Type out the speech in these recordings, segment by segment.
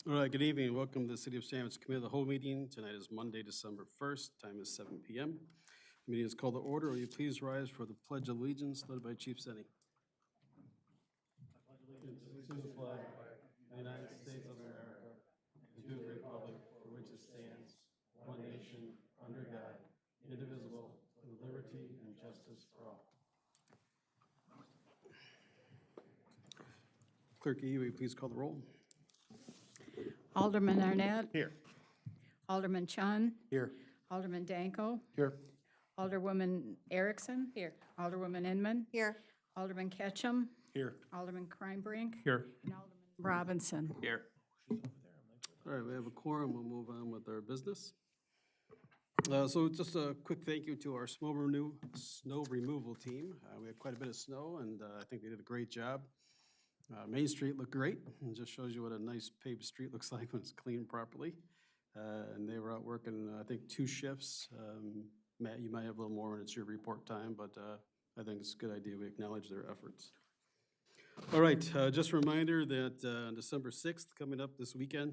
All right, good evening. Welcome to the City of Sandwich Committee of the Whole meeting. Tonight is Monday, December 1st. Time is 7 p.m. The meeting is called to order. Will you please rise for the Pledge of Allegiance led by Chief Senni? Allegiance to the flag of the United States of America and to the republic for which it stands, one nation, under God, indivisible, with liberty and justice for all. Clerk E, will you please call the roll? Alderman Arnett. Here. Alderman Chun. Here. Alderman Danko. Here. Alderwoman Erickson. Here. Alderwoman Inman. Here. Alderman Ketchum. Here. Alderman Kreinbrink. Here. And Alderman Robinson. Here. All right, we have a quorum. We'll move on with our business. So just a quick thank you to our snow removal team. We had quite a bit of snow, and I think they did a great job. Main Street looked great. It just shows you what a nice paved street looks like when it's cleaned properly. And they were out working, I think, 2 shifts. Matt, you might have a little more when it's your report time, but I think it's a good idea we acknowledge their efforts. All right, just a reminder that on December 6th, coming up this weekend,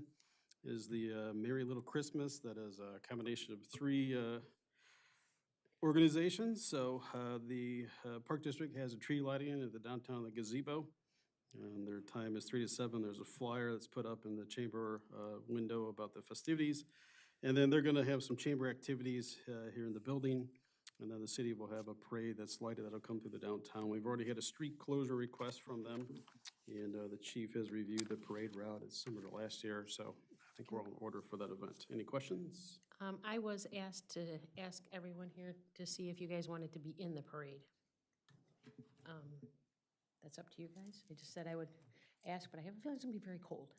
is the Merry Little Christmas. That is a combination of 3 organizations. So the Park District has a tree lighting at the downtown the gazebo. And their time is 3 to 7. There's a flyer that's put up in the chamber window about the festivities. And then they're gonna have some chamber activities here in the building. And then the city will have a parade that's lighted that'll come through the downtown. We've already had a street closure request from them. And the chief has reviewed the parade route. It's similar to last year, so I think we're all in order for that event. Any questions? I was asked to ask everyone here to see if you guys wanted to be in the parade. That's up to you guys. I just said I would ask, but I have a feeling it's gonna be very cold.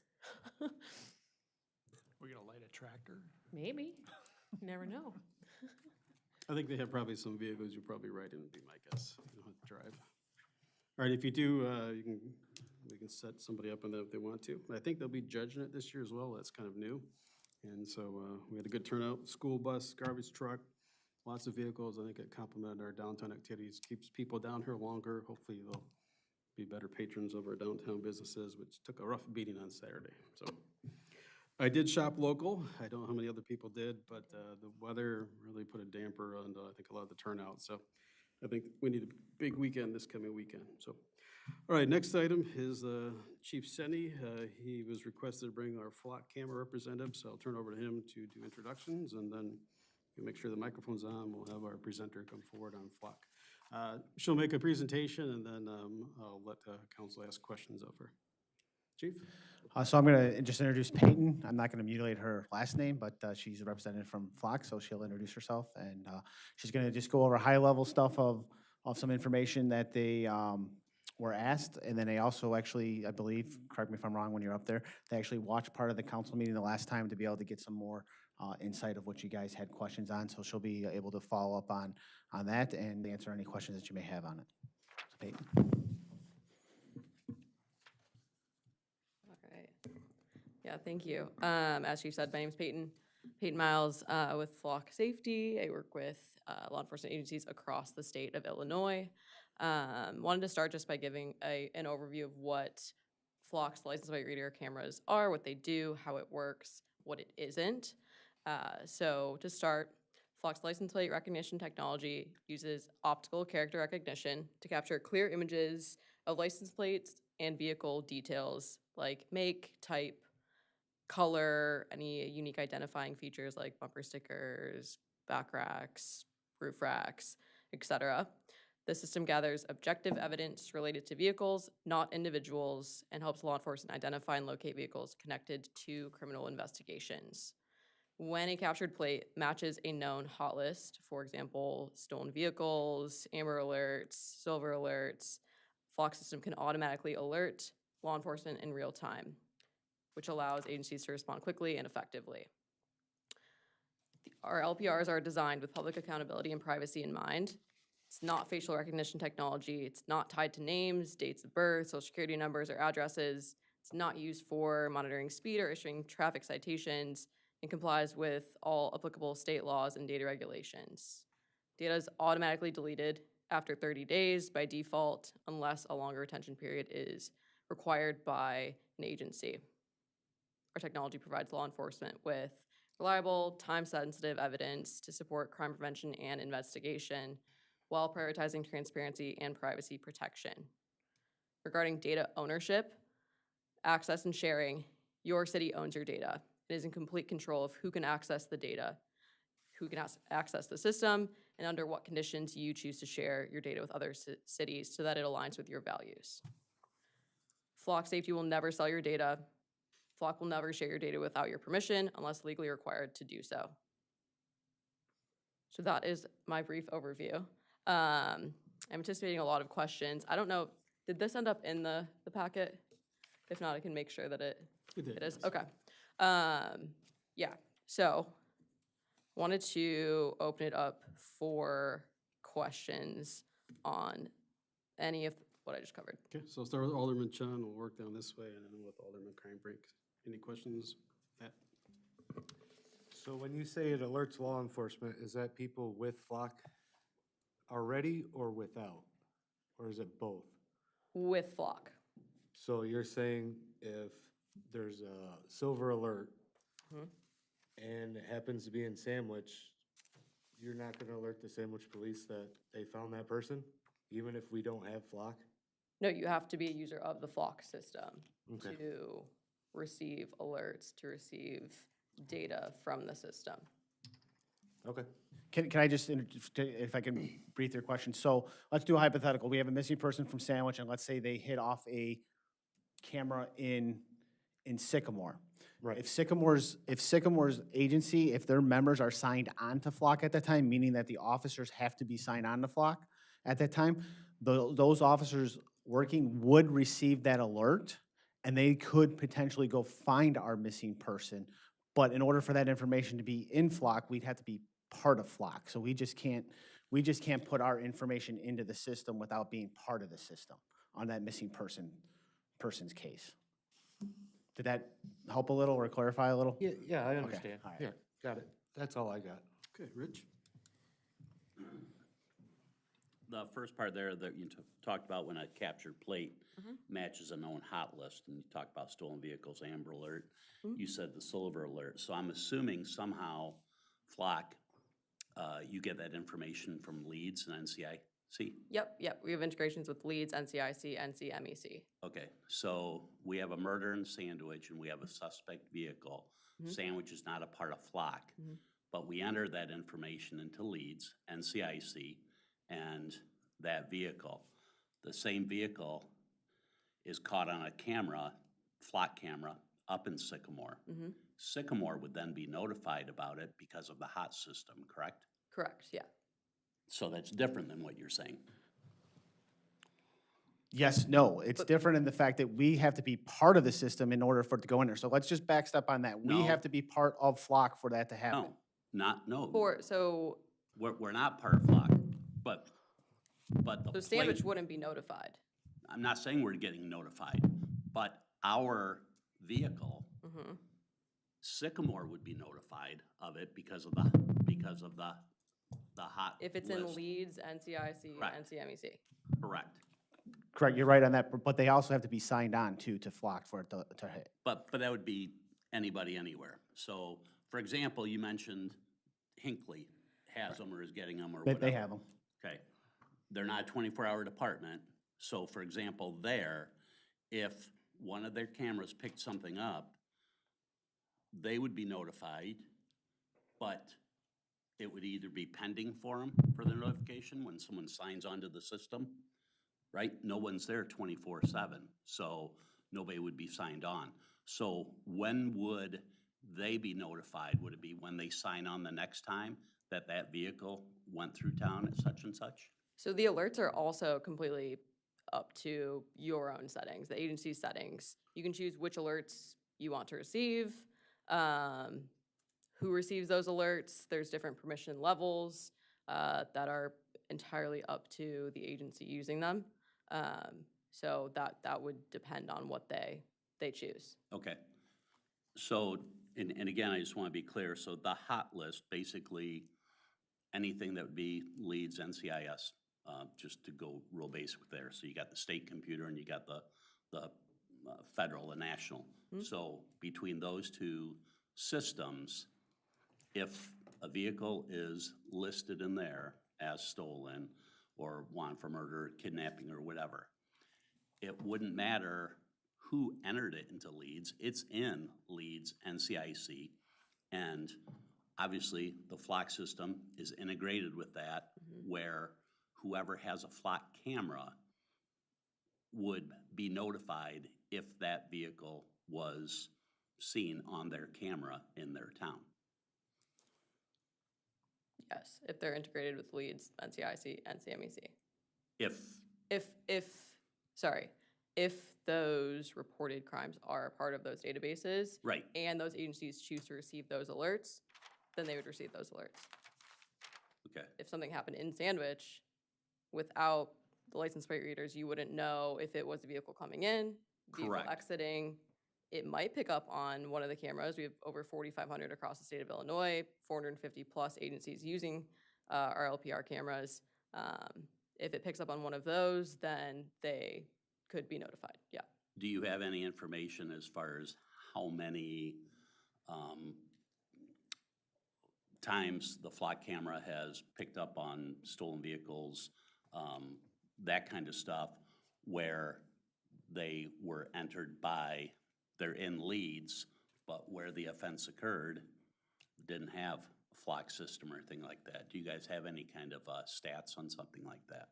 We're gonna light a tractor? Maybe. You never know. I think they have probably some vehicles you probably ride in, would be my guess. You don't have to drive. All right, if you do, we can set somebody up on that if they want to. I think they'll be judging it this year as well. That's kind of new. And so we had a good turnout, school bus, garbage truck, lots of vehicles. I think it complemented our downtown activities, keeps people down here longer. Hopefully they'll be better patrons of our downtown businesses, which took a rough beating on Saturday. So I did shop local. I don't know how many other people did, but the weather really put a damper on, I think, a lot of the turnout. So I think we need a big weekend this coming weekend. So, all right, next item is Chief Senni. He was requested to bring our flock camera representative, so I'll turn over to him to do introductions, and then we'll make sure the microphone's on. We'll have our presenter come forward on flock. She'll make a presentation, and then I'll let council ask questions of her. Chief? So I'm going to just introduce Peyton. I'm not going to mutilate her last name, but she's a representative from Flock, so she'll introduce herself. And she's going to just go over high-level stuff of some information that they were asked. And then they also actually, I believe, correct me if I'm wrong when you're up there, they actually watched part of the council meeting the last time to be able to get some more insight of what you guys had questions on. So she'll be able to follow up on that and answer any questions that you may have on it. So Peyton. Yeah, thank you. As you said, my name's Peyton Miles with Flock Safety. I work with law enforcement agencies across the state of Illinois. Wanted to start just by giving an overview of what Flock's license plate reader cameras are, what they do, how it works, what it isn't. So to start, Flock's license plate recognition technology uses optical character recognition to capture clear images of license plates and vehicle details like make, type, color, any unique identifying features like bumper stickers, back racks, roof racks, etc. The system gathers objective evidence related to vehicles, not individuals, and helps law enforcement identify and locate vehicles connected to criminal investigations. When a captured plate matches a known hot list, for example, stolen vehicles, amber alerts, silver alerts, Flock system can automatically alert law enforcement in real time, which allows agencies to respond quickly and effectively. Our LPRs are designed with public accountability and privacy in mind. It's not facial recognition technology. It's not tied to names, dates of birth, social security numbers, or addresses. It's not used for monitoring speed or issuing traffic citations, and complies with all applicable state laws and data regulations. Data is automatically deleted after 30 days by default, unless a longer retention period is required by an agency. our technology provides law enforcement with reliable, time-sensitive evidence to support crime prevention and investigation while prioritizing transparency and privacy protection. Regarding data ownership, access and sharing, your city owns your data. It is in complete control of who can access the data, who can access the system, and under what conditions you choose to share your data with other cities so that it aligns with your values. Flock Safety will never sell your data. Flock will never share your data without your permission unless legally required to do so. So that is my brief overview. I'm anticipating a lot of questions. I don't know, did this end up in the packet? If not, I can make sure that it is. Okay. Yeah, so wanted to open it up for questions on any of what I just covered. Okay, so I'll start with Alderman Chun, we'll work down this way, and then with Alderman Kreinbrink. Any questions? Pat? So when you say it alerts law enforcement, is that people with Flock already or without? Or is it both? With Flock. So you're saying if there's a silver alert and it happens to be in Sandwich, you're not gonna alert the Sandwich police that they found that person, even if we don't have Flock? No, you have to be a user of the Flock system Okay. to receive alerts, to receive data from the system. Okay. Can I just, if I can breathe your question? So let's do a hypothetical. We have a missing person from Sandwich, and let's say they hit off a camera in Sycamore. Right. If Sycamore's agency, if their members are signed on to Flock at that time, meaning that the officers have to be signed on to Flock at that time, those officers working would receive that alert, and they could potentially go find our missing person. But in order for that information to be in Flock, we'd have to be part of Flock. So we just can't put our information into the system without being part of the system on that missing person's case. Did that help a little or clarify a little? Yeah, I understand. all right. Yeah, got it. That's all I got. Okay, Rich? The first part there that you talked about when a captured plate matches a known hot list, and you talked about stolen vehicles, Amber Alert, you said the Silver Alert. So I'm assuming somehow Flock, you get that information from Leeds and NCIC? Yep. We have integrations with Leeds, NCIC, NCMEC. Okay, so we have a murder in Sandwich and we have a suspect vehicle. Sandwich is not a part of Flock, but we enter that information into Leeds, NCIC, and that vehicle. The same vehicle is caught on a camera, Flock camera, up in Sycamore. Sycamore would then be notified about it because of the hot system, correct? Correct, yeah. So that's different than what you're saying. Yes, no, it's different in the fact that we have to be part of the system in order for it to go in there. So let's just backstep on that. We No. have to be part of Flock for that to happen. No, So we're not part of Flock, but the Sandwich plate, wouldn't be notified. I'm not saying we're getting notified, but our vehicle, Sycamore would be notified of it because of the hot If it's list. in Leeds, NCIC, Correct. NCMEC. Correct. Correct, you're right on that, but they also have to be signed on to Flock for it to hit. But that would be anybody, anywhere. So, for example, you mentioned Hinckley has them or is getting them or whatever. They have them. Okay. They're not a 24-hour department. So, for example, if one of their cameras picked something up, they would be notified, but it would either be pending for them for their notification when someone signs onto the system, right? No one's there 24/7, so nobody would be signed on. So when would they be notified? Would it be when they sign on the next time that that vehicle went through town at such and such? So the alerts are also completely up to your own settings, the agency's settings. You can choose which alerts you want to receive, who receives those alerts. There's different permission levels that are entirely up to the agency using them. So that would depend on what they choose. Okay. So, and again, I just want to be clear. So the hot list, basically anything that would be Leeds, NCIS, just to go real basic there. So you got the state computer and you got the federal and national. So between those two systems, if a vehicle is listed in there as stolen or wanted for murder, kidnapping, or whatever, it wouldn't matter who entered it into Leeds. It's in Leeds NCIC, and obviously the flock system is integrated with that, where whoever has a flock camera would be notified if that vehicle was seen on their camera in their town. Yes, if they're integrated with Leeds, NCIC, and CMEC. If, If those reported crimes are a part of those databases. right, And those agencies choose to receive those alerts, then they would receive those alerts. okay, If something happened in Sandwich, without the license plate readers, you wouldn't know if it was a vehicle coming in, vehicle Correct. exiting. It might pick up on one of the cameras. We have over 4,500 across the state of Illinois, 450 plus agencies using our LPR cameras. If it picks up on one of those, then they could be notified, yeah. do you have any information as far as how many times the flock camera has picked up on stolen vehicles, that kind of stuff, where they were entered by, they're in Leeds, but where the offense occurred, didn't have a flock system or anything like that? Do you guys have any kind of stats on something like that?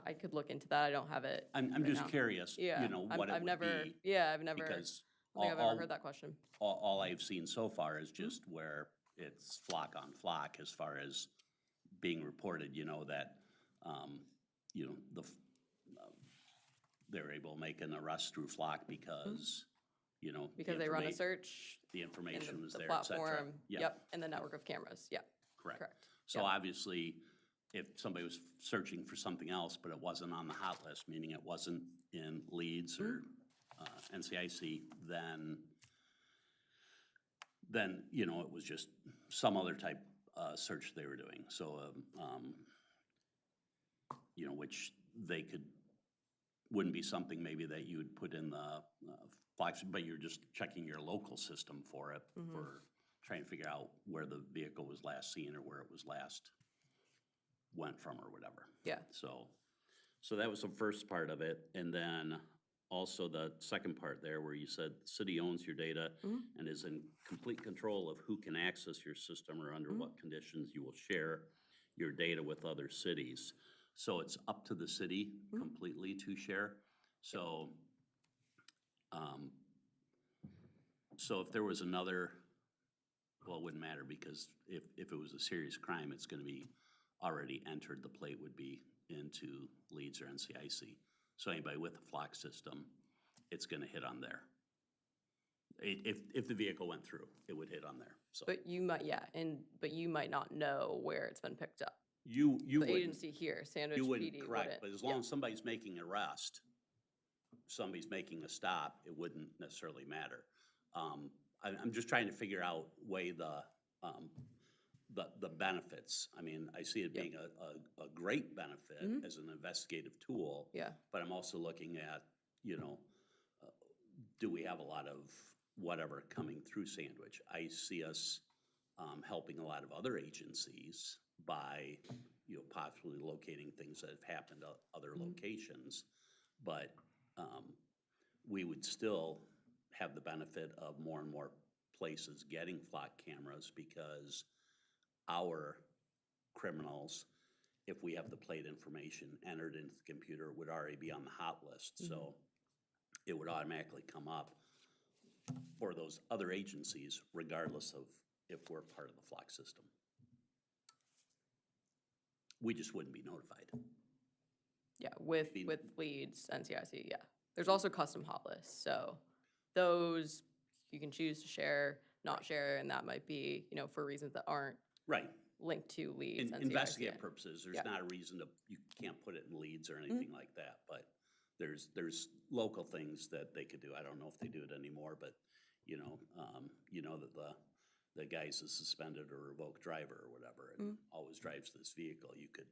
I could look into that. I don't have it. I'm right just now. curious, Yeah, you know, what it I've would never, be. yeah, I've never, I Because don't think I've all- ever heard that question. all I've seen so far is just where it's flock on flock as far as being reported, you know, that, you know, they're able to make an arrest through flock because, you know. the Because they run a informa- search The in information was the there, et cetera. platform, Yeah, yep, and the network of cameras, yeah, correct. correct. So yeah. obviously, if somebody was searching for something else, but it wasn't on the hot list, meaning it wasn't in Leeds or NCIC, then, you know, it was just some other type search they were doing. So, you know, which they wouldn't be something maybe that you would put in the Fox, but you're just checking your local system for it, for trying to figure out where the vehicle was last seen or where it was last went from or whatever. Yeah. So that was the first part of it. And then also the second part there where you said the city owns your data and is in complete control of who can access your system or under what conditions you will share your data with other cities. So it's up to the city completely to share. So, so if there was another, well, it wouldn't matter because if it was a serious crime, it's gonna be already entered, the plate would be into Leeds or NCIC. So anybody with a flock system, it's gonna hit on there. If the vehicle went through, it would hit on there, so. But you might, yeah, but you might not know where it's been picked up. You The wouldn't. agency here, Sandwich You PD, wouldn't, wouldn't. correct, but as long as somebody's making an arrest, somebody's making a stop, it wouldn't necessarily matter. I'm just trying to figure out, weigh the benefits. I mean, I see it being a great benefit as an investigative tool. Yeah. But I'm also looking at, you know, do we have a lot of whatever coming through Sandwich? I see us helping a lot of other agencies by, you know, possibly locating things that have happened at other locations. But we would still have the benefit of more and more places getting flock cameras because our criminals, if we have the plate information entered into the computer, would already be on the hot list. So it would automatically come up for those other agencies, regardless of if we're part of the flock system. We just wouldn't be notified. Yeah, with Be- Leeds, NCIC, yeah. There's also custom hot lists, so those you can choose to share, not share, and that might be, you know, for reasons that aren't Right. linked to Leeds, In NCIC. investigative purposes, there's Yeah. not a reason to, you can't put it in Leeds or anything like that, but there's local things that they could do. I don't know if they do it anymore, but, you know that the guy's a suspended or revoked driver or whatever, and always drives this vehicle. You could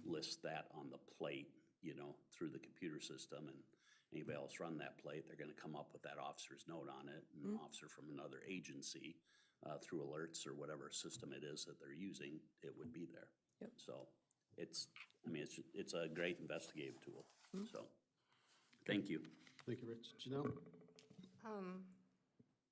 list that on the plate, you know, through the computer system anybody else run that plate, they're gonna come up with that officer's note on it, and an officer from another agency, through alerts or whatever system it is that they're using, it would be there. Yep. So it's, I mean, it's a great investigative tool, so, thank you. Thank you, Rich. Janelle?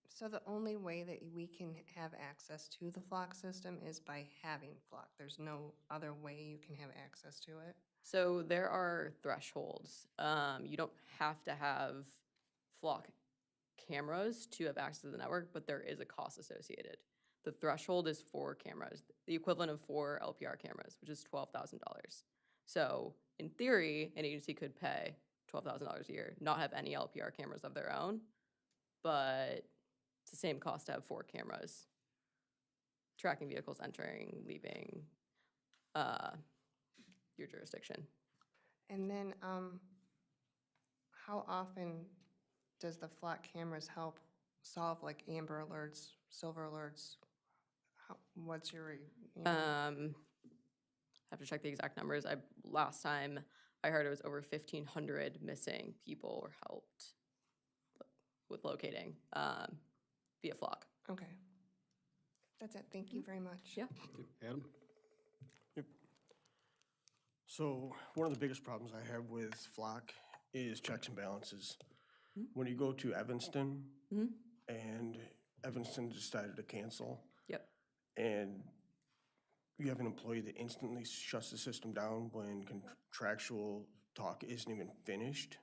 So the only way that we can have access to the flock system is by having flock. There's no other way you can have access to it? So there are thresholds. You don't have to have flock cameras to have access to the network, but there is a cost associated. The threshold is 4 cameras, the equivalent of 4 LPR cameras, which is $12,000. So in theory, an agency could pay $12,000 a year, not have any LPR cameras of their own, but it's the same cost to have 4 cameras tracking vehicles entering, leaving your jurisdiction. And then, how often does the flock cameras help solve like amber alerts, silver alerts? What's your, Have to check the exact numbers. Last time I heard it was over 1,500 missing people were helped with locating via flock. Okay. That's it. Thank you very much. Yeah. Adam? So one of the biggest problems I have with Flock is checks and balances. When you go to Evanston and Evanston decided to cancel, Yep. and you have an employee that instantly shuts the system down when contractual talk isn't even finished.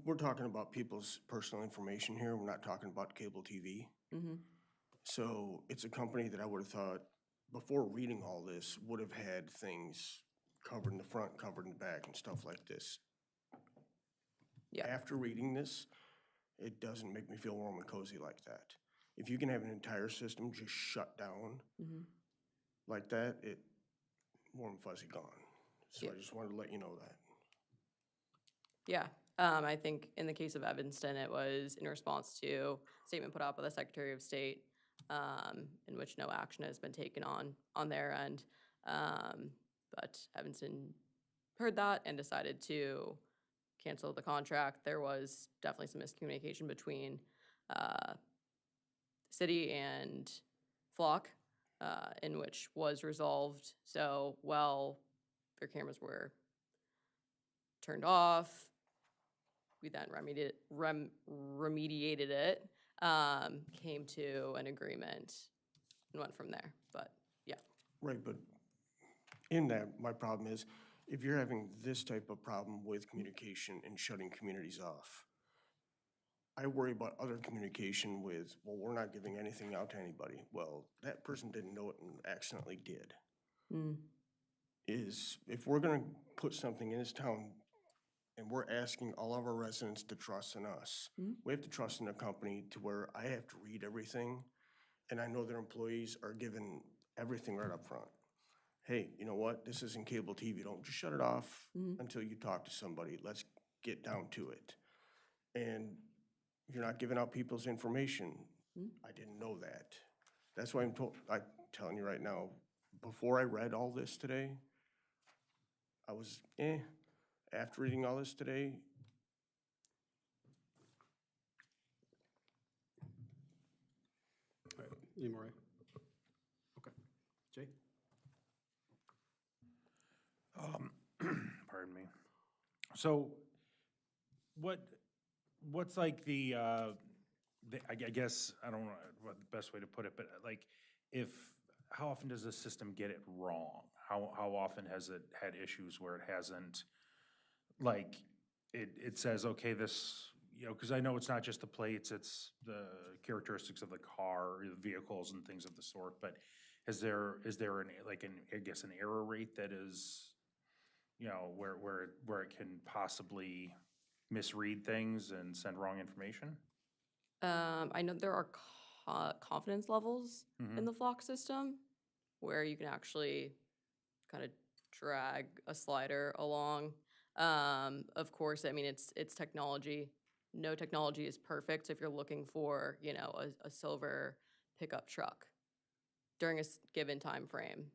We're talking about people's personal information here. We're not talking about cable TV. So it's a company that I would have thought, before reading all this, would have had things covered in the front, covered in the back, and stuff like this. Yeah. After reading this, it doesn't make me feel warm and cozy like that. If you can have an entire system just shut down like that, it warm and fuzzy gone. So Yeah. I just wanted to let you know that. Yeah. I think in the case of Evanston, it was in response to a statement put out by the Secretary of State in which no action has been taken on their end. But Evanston heard that and decided to cancel the contract. There was definitely some miscommunication between city and Flock, in which was resolved. So while their cameras were turned off, we then remediated it, came to an agreement and went from there. But yeah. Right, but in that, my problem is, if you're having this type of problem with communication and shutting communities off, I worry about other communication with, well, we're not giving anything out to anybody. Well, that person didn't know it and accidentally did. Is, if we're gonna put something in this town and we're asking all of our residents to trust in us, we have to trust in a company to where I have to read everything, and I know their employees are given everything right up front. Hey, you know what? This isn't cable TV. Don't just shut it off until you talk to somebody. Let's get down to it. And you're not giving out people's information. I didn't know that. That's why I'm telling you right now, before I read all this today, I was After reading all this today, All right, any more? Okay. Jay? Pardon me. So what's like I guess, I don't know what the best way to put it, but like how often does the system get it wrong? How often has it had issues where it hasn't, like, it says, okay, this, because I know it's not just the plates, it's the characteristics of the car, the vehicles and things of the sort, but is there I guess an error rate that is, where it can possibly misread things and send wrong information? I know there are confidence levels in the Flock system where you can actually kind of drag a slider along. Of course, I mean, it's technology. No technology is perfect. So if you're looking for, a silver pickup truck during a given time frame,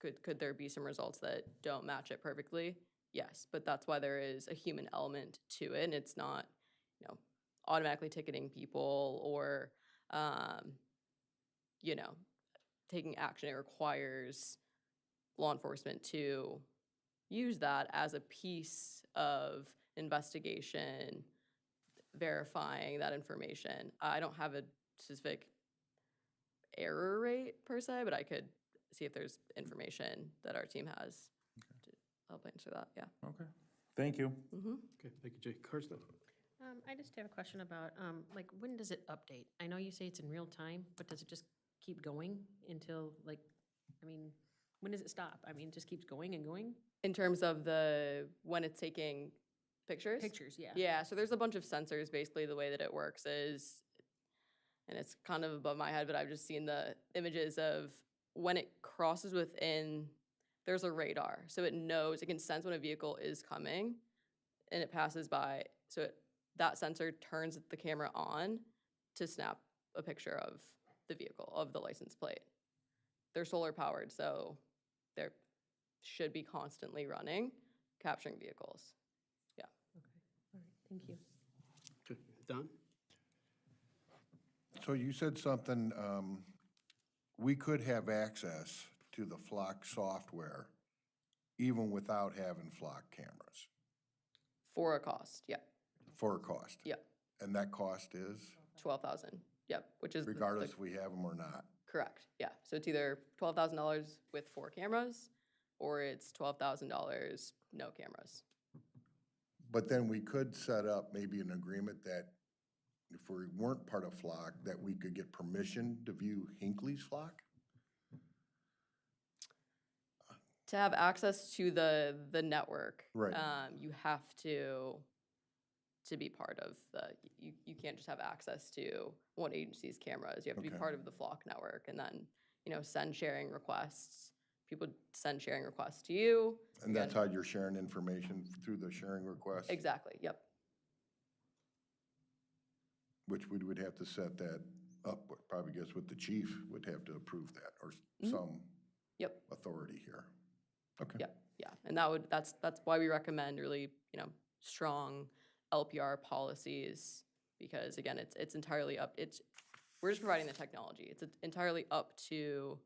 could there be some results that don't match it perfectly? yes, but that's why there is a human element to it, and it's not, automatically ticketing people or, taking action. It requires law enforcement to use that as a piece of investigation, verifying that information. I don't have a specific error rate per se, but I could see if there's information that our team has to help answer that, yeah. Okay, thank you. Okay, thank you, Jay. Karsten? I just have a question about, like, when does it update? I know you say it's in real time, but does it just keep going until, like, I mean, when does it stop? I mean, it just keeps going and going? In terms of when it's taking pictures? Pictures, yeah. Yeah, so there's a bunch of sensors. Basically, the way that it works is, and it's kind of above my head, but I've just seen the images of when it crosses within, there's a radar. So it knows, it can sense when a vehicle is coming and it passes by. So that sensor turns the camera on to snap a picture of the vehicle, of the license plate. They're solar powered, so they should be constantly running, capturing vehicles. Yeah. Okay, all right, thank you. Okay, Don? So you said something, we could have access to the Flock software even without having Flock cameras For a cost, yeah, for a cost. yeah, And that cost is 12,000, yep, which is regardless if we have them or not. correct, yeah. So it's either $12,000 with 4 cameras, or it's $12,000 no cameras. But then we could set up maybe an agreement that if we weren't part of Flock, that we could get permission to view Hinckley's Flock? To have access to the network, Right. You have to be part of you can't just have access to one agency's cameras. You have to be Okay. part of the Flock network, and then, send sharing requests. People send sharing requests to you. And that's how you're sharing information through the sharing request? Exactly, yep. Which we would have to set that up, but probably guess with the chief would have to approve that, or some Yep. authority here. Okay. Yep, yeah, and that's why we recommend really, strong LPR policies, because again, it's entirely we're just providing the technology. It's entirely up to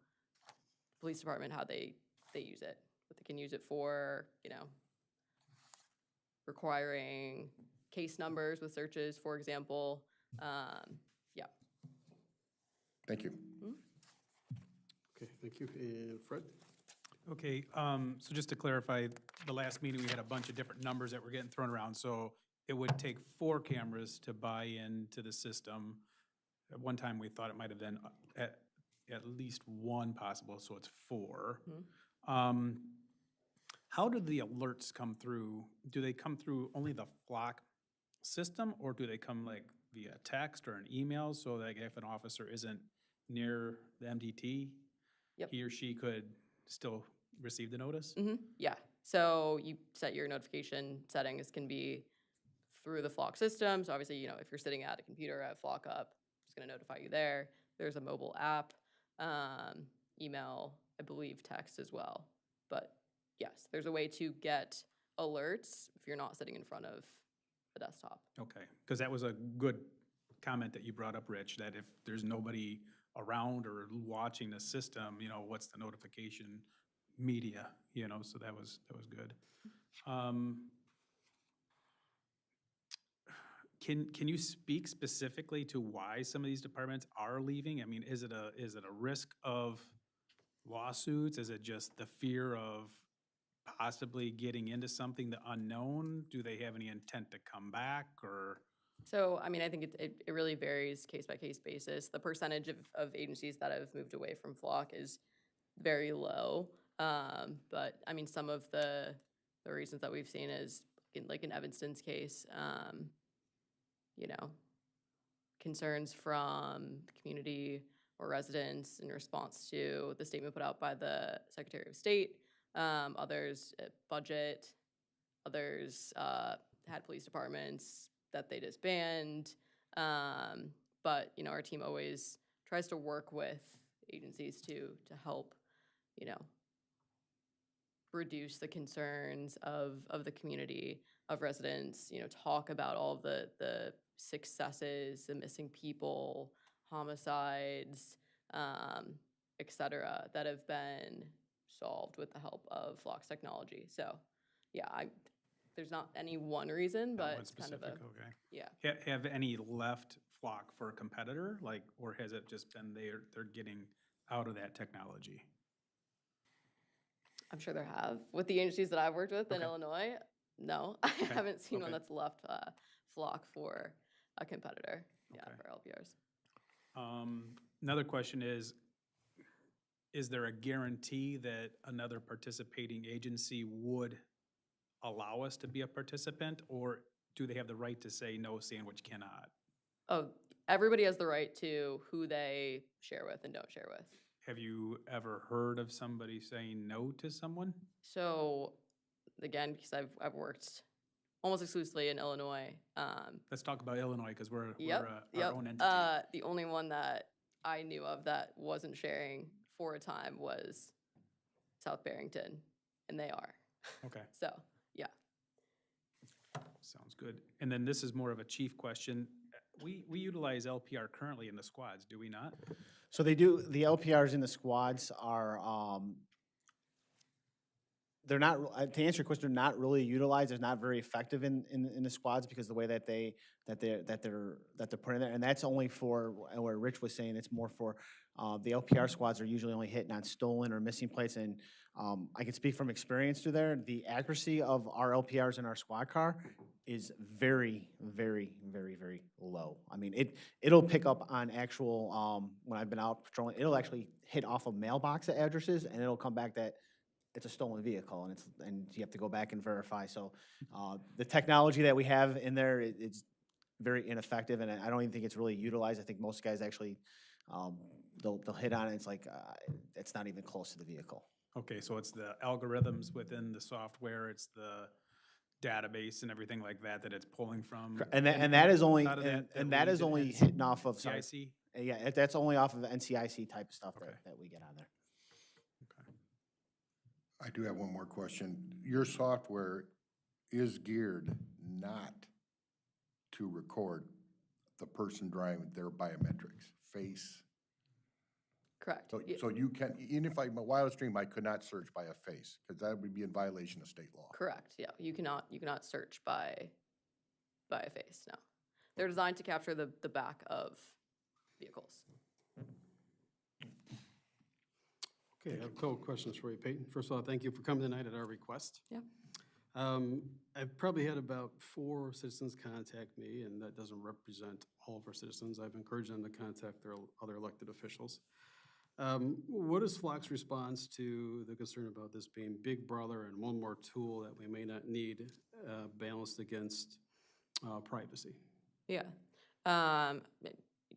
the police department how they use it. What they can use it for, requiring case numbers with searches, for example. Yeah. Thank you. Okay, thank you. And Fred? Okay, so just to clarify, the last meeting, we had a bunch of different numbers that were getting thrown around. So it would take 4 cameras to buy into the system. At one time, we thought it might have been at least 1 possible, so it's 4. How do the alerts come through? Do they come through only the Flock system, or do they come like via text or an email, so that if an officer isn't near the MDT, Yep. he or she could still receive the notice? Yeah, so you set your notification settings can be through the Flock system. So obviously, if you're sitting at a computer at Flock Up, it's gonna notify you there. There's a mobile app, email, I believe text as well. But yes, there's a way to get alerts if you're not sitting in front of a desktop. Okay, because that was a good comment that you brought up, Rich, that if there's nobody around or watching the system, what's the notification media, so that was good. Can you speak specifically to why some of these departments are leaving? I mean, is it a risk of lawsuits? Is it just the fear of possibly getting into something, the unknown? Do they have any intent to come back, or? So, I mean, I think it really varies case by case basis. The percentage of agencies that have moved away from Flock is very low. But I mean, some of the reasons that we've seen is in Evanston's case, concerns from the community or residents in response to the statement put out by the Secretary of State. Others, budget. Others had police departments that they disband. But, our team always tries to work with agencies to help, reduce the concerns of the community, of residents, talk about all of the successes, the missing people, homicides, et cetera, that have been solved with the help of Flock's technology. So, yeah, there's not any one reason, Not but one it's kind of specific, a, okay. yeah. Have any left Flock for a competitor, like, or has it just been they're getting out of that technology? I'm sure there have. With the agencies that I've worked with in Okay. Illinois, no, I haven't seen one Okay. that's left Flock for a competitor, yeah, Okay. for LPRs. Another question is there a guarantee that another participating agency would allow us to be a participant, or do they have the right to say, no, Sandwich cannot? Oh, everybody has the right to who they share with and don't share with. Have you ever heard of somebody saying no to someone? So, again, because I've worked almost exclusively in Illinois. Let's talk about Illinois, because we're Yep. our own entity. The only one that I knew of that wasn't sharing for a time was South Barrington, and they are. Okay. So, yeah. Sounds good. And then this is more of a chief question. We utilize LPR currently in the squads, do we not? So they do, the LPRs in the squads are, they're not, to answer your question, they're not really utilized, they're not very effective in the squads because the way that they're put in there, and that's only for, where Rich was saying, it's more for, the LPR squads are usually only hitting on stolen or missing plates, and I can speak from experience through there, the accuracy of our LPRs in our squad car is very, very, very, very low. I mean, it'll pick up on actual, when I've been out patrolling, it'll actually hit off of mailbox addresses, and it'll come back that it's a stolen vehicle, and you have to go back and verify. So the technology that we have in there, it's very ineffective, and I don't even think it's really utilized. I think most guys actually, they'll hit on it, it's like, it's not even close to the vehicle. Okay, so it's the algorithms within the software, it's the database and everything like that that it's pulling from. And that is only, Out of and that leads is in only hitting off of, sorry. CIC? Yeah, that's only off of the NCIC type of stuff Okay. that we get on there. I do have one more question. Your software is geared not to record the person driving their biometrics, face. Correct. So you can, even if I'm a wild stream, I could not search by a face, because that would be in violation of state law. Correct, yeah. You cannot search by a face, no. They're designed to capture the back of vehicles. Okay, I have a couple questions for you, Peyton. First of all, thank you for coming tonight at our request. Yeah. I've probably had about 4 citizens contact me, and that doesn't represent all of our citizens. I've encouraged them to contact their other elected officials. What is Flock's response to the concern about this being Big Brother and one more tool that we may not need balanced against privacy? Yeah.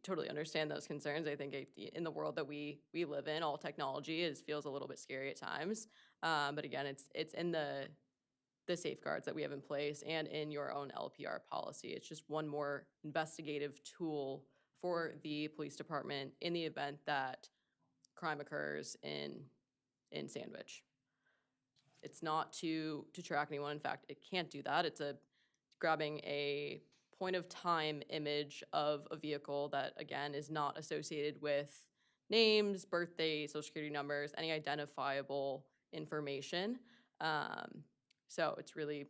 Totally understand those concerns. I think in the world that we live in, all technology feels a little bit scary at times. But again, it's in the safeguards that we have in place and in your own LPR policy. It's just one more investigative tool for the police department in the event that crime occurs in Sandwich. It's not to track anyone. In fact, it can't do that. It's grabbing a point of time image of a vehicle that, again, is not associated with names, birthday, social security numbers, any identifiable information. So it's really,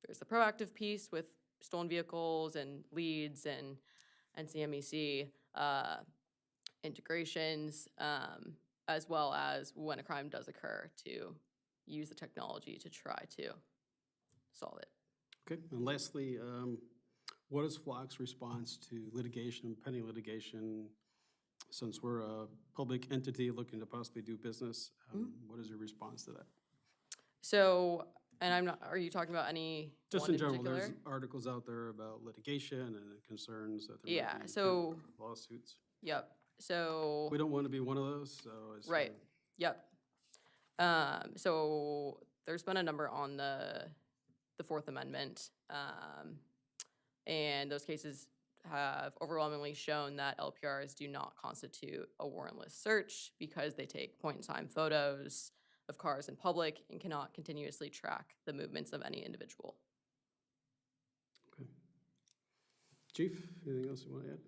there's the proactive piece with stolen vehicles and leads and CMEC integrations, as well as when a crime does occur to use the technology to try to solve it. Okay, and lastly, what is Flock's response to litigation, pending litigation? Since we're a public entity looking to possibly do business, what is your response to that? So, and are you talking about any Just one in general, particular? there's articles out there about litigation and concerns that there Yeah, might be so- lawsuits. Yep, so. We don't want to be one of those, so it's. Right, yep. So there's been a number on the Fourth Amendment, and those cases have overwhelmingly shown that LPRs do not constitute a warrantless search because they take point-in-time photos of cars in public and cannot continuously track the movements of any individual. Chief, anything else you want to add?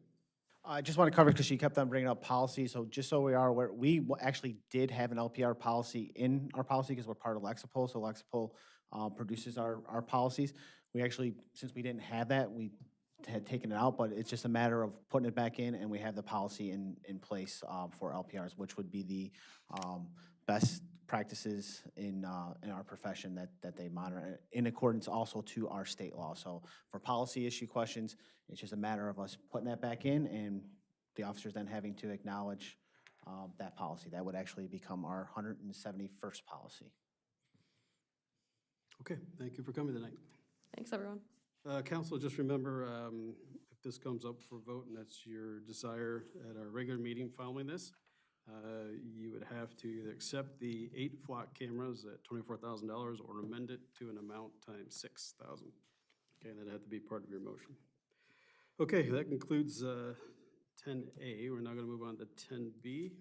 I just want to cover, because she kept on bringing up policy, so just so we are aware, we actually did have an LPR policy in our policy because we're part of Lexipol, so Lexipol produces our policies. We actually, since we didn't have that, we had taken it out, but it's just a matter of putting it back in, and we have the policy in place for LPRs, which would be the best practices in our profession that they monitor, in accordance also to our state law. So for policy issue questions, it's just a matter of us putting that back in and the officers then having to acknowledge that policy. That would actually become our 171st policy. Okay, thank you for coming tonight. Thanks, everyone. Council, just remember, if this comes up for vote and that's your desire at our regular meeting following this, you would have to either accept the 8 flock cameras at $24,000 or amend it to an amount times 6,000. Okay, and that had to be part of your motion. Okay, that concludes 10A. We're now going to move on to 10B.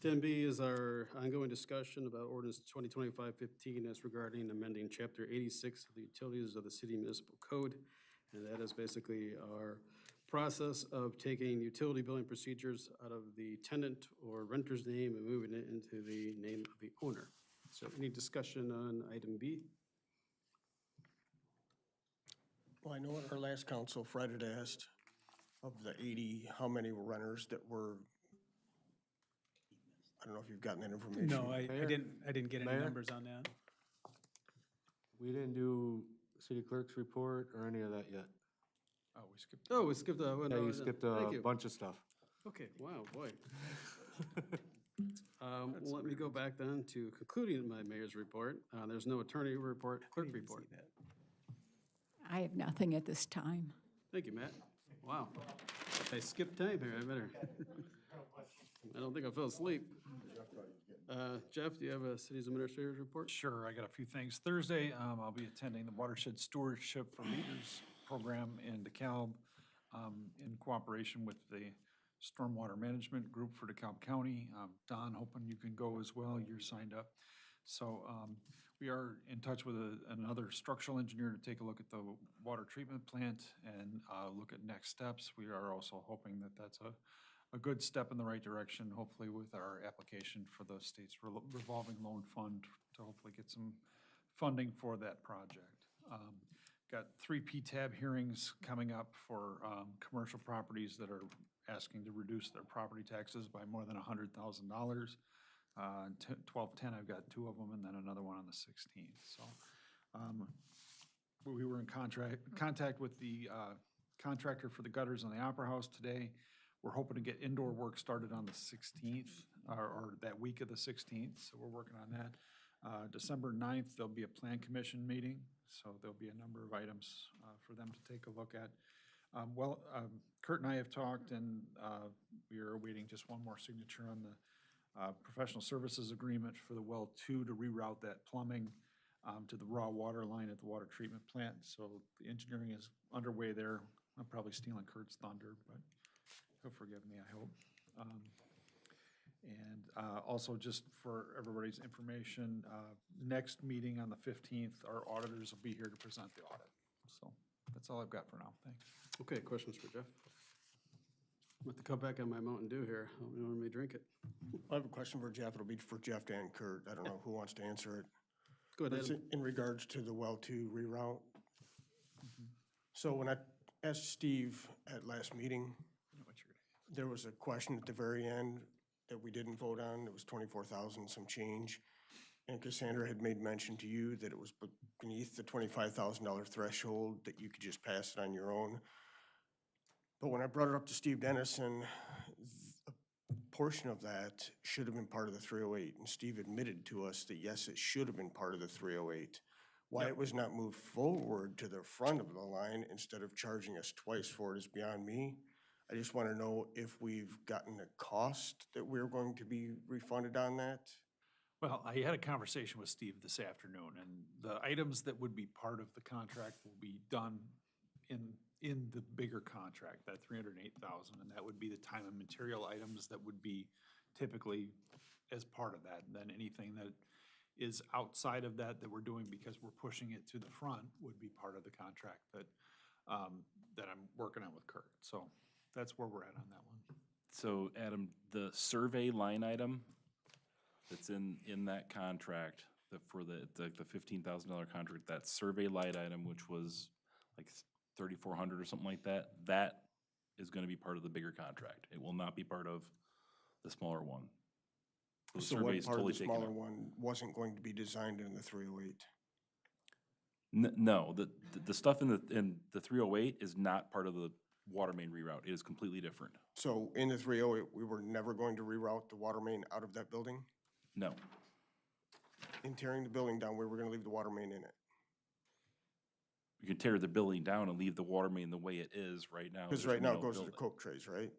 10B is our ongoing discussion about ordinance 2025-15 as regarding amending Chapter 86 of the Utilities of the City Municipal Code. And that is basically our process of taking utility billing procedures out of the tenant or renter's name and moving it into the name of the owner. So any discussion on item B? Well, I know at our last council, Fred had asked of the 80, how many were renters that were, I don't know if you've gotten that information. No, I didn't get any Mayor? numbers on that. We didn't do city clerk's report or any of that yet. Oh, we skipped. Oh, we skipped that one. Yeah, Oh, you yeah. skipped Thank a you. bunch of stuff. Okay, wow, boy. Let me go back then to concluding my mayor's report. There's no attorney report, clerk report. I have nothing at this time. Thank you, Matt. Wow. I skipped time here, I better. I don't think I fell asleep. Jeff, do you have a city's administrator's report? Sure, I got a few things. Thursday, I'll be attending the Watershed Stewardship for Leaders program in DeKalb in cooperation with the Stormwater Management Group for DeKalb County. Don, hoping you can go as well. You're signed up. So we are in touch with another structural engineer to take a look at the water treatment plant and look at next steps. We are also hoping that that's a good step in the right direction, hopefully with our application for the state's revolving loan fund to hopefully get some funding for that project. Got 3 PTAB hearings coming up for commercial properties that are asking to reduce their property taxes by more than $100,000. 12/10, I've got 2 of them, and then another one on the 16th. So we were in contact with the contractor for the gutters on the Opera House today. We're hoping to get indoor work started on the 16th, or that week of the 16th, so we're working on that. December 9th, there'll be a plan commission meeting, so there'll be a number of items for them to take a look at. Kurt and I have talked, and we are awaiting just one more signature on the professional services agreement for the well 2 to reroute that plumbing to the raw water line at the water treatment plant. So the engineering is underway there. I'm probably stealing Kurt's thunder, but he'll forgive me, I hope. Also, just for everybody's information, next meeting on the 15th, our auditors will be here to present the audit. So that's all I've got for now. Thanks. Okay, questions for Jeff? I'm going to come back on my Mountain Dew here. I don't want me to drink it. I have a question for Jeff. It'll be for Jeff and Kurt. I don't know who wants to answer it. Go ahead, It's Adam. in regards to the well 2 reroute. So when I asked Steve at last meeting, there was a question at the very end that we didn't vote on. It was 24,000 some change. And Cassandra had made mention to you that it was beneath the $25,000 threshold, that you could just pass it on your own. But when I brought it up to Steve Dennison, a portion of that should have been part of the 308. And Steve admitted to us that yes, it should have been part of the 308. Why it was not moved forward to the front of the line instead of charging us twice for it is beyond me. I just want to know if we've gotten a cost that we're going to be refunded on that. Well, I had a conversation with Steve this afternoon, and the items that would be part of the contract will be done in the bigger contract, that $308,000, and that would be the time and material items that would be typically as part of that. Then anything that is outside of that that we're doing because we're pushing it to the front would be part of the contract that, that I'm working on with Kurt. So that's where we're at on that one. So Adam, the survey line item that's in that contract, for the $15,000 contract, that survey line item, which was like 3,400 or something like that, that is gonna be part of the bigger contract. It will not be part of the smaller one. The So survey what is part of totally the taken smaller out. one wasn't going to be designed in the 308? No, the stuff in the 308 is not part of the water main reroute. It is completely different. So in the 308, we were never going to reroute the water main out of that building? No. In tearing the building down, we were gonna leave the water main in it? You can tear the building down and leave the water main the way it is right now. Because There's right now no it goes to the building. coke trays, right?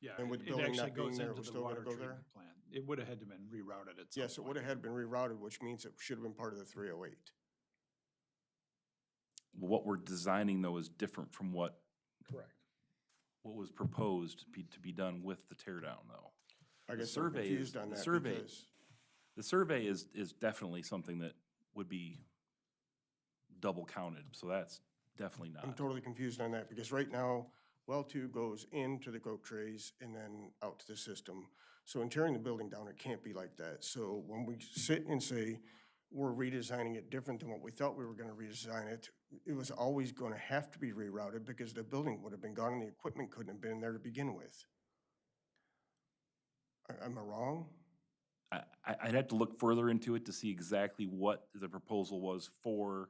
Yeah, And with the it building actually not being goes there, it into was the still gonna water go there? treatment plant. It would have had to been rerouted at some Yes, it point. would have had been rerouted, which means it should have been part of the 308. What we're designing though is different from what Correct. was proposed to be done with the tear down though. I The guess I'm survey confused is- on the that survey- because, The survey is definitely something that would be double counted, so that's definitely I'm not. totally confused on that because right now, well two goes into the coke trays and then out to the system. So in tearing the building down, it can't be like that. So when we sit and say we're redesigning it different than what we thought we were gonna redesign it, it was always gonna have to be rerouted because the building would have been gone and the equipment couldn't have been there to begin with. Am I wrong? I'd have to look further into it to see exactly what the proposal was for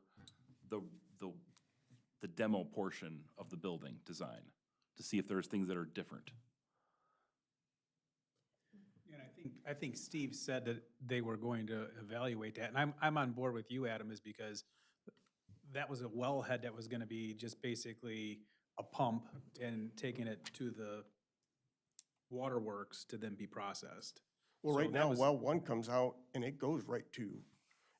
the demo portion of the building design, to see if there's things that are different. And I think Steve said that they were going to evaluate that, and I'm on board with you, Adam, is because that was a wellhead that was gonna be just basically a pump and taking it to the waterworks to then be processed. Well, So right that now, was- well one comes out and it goes right to,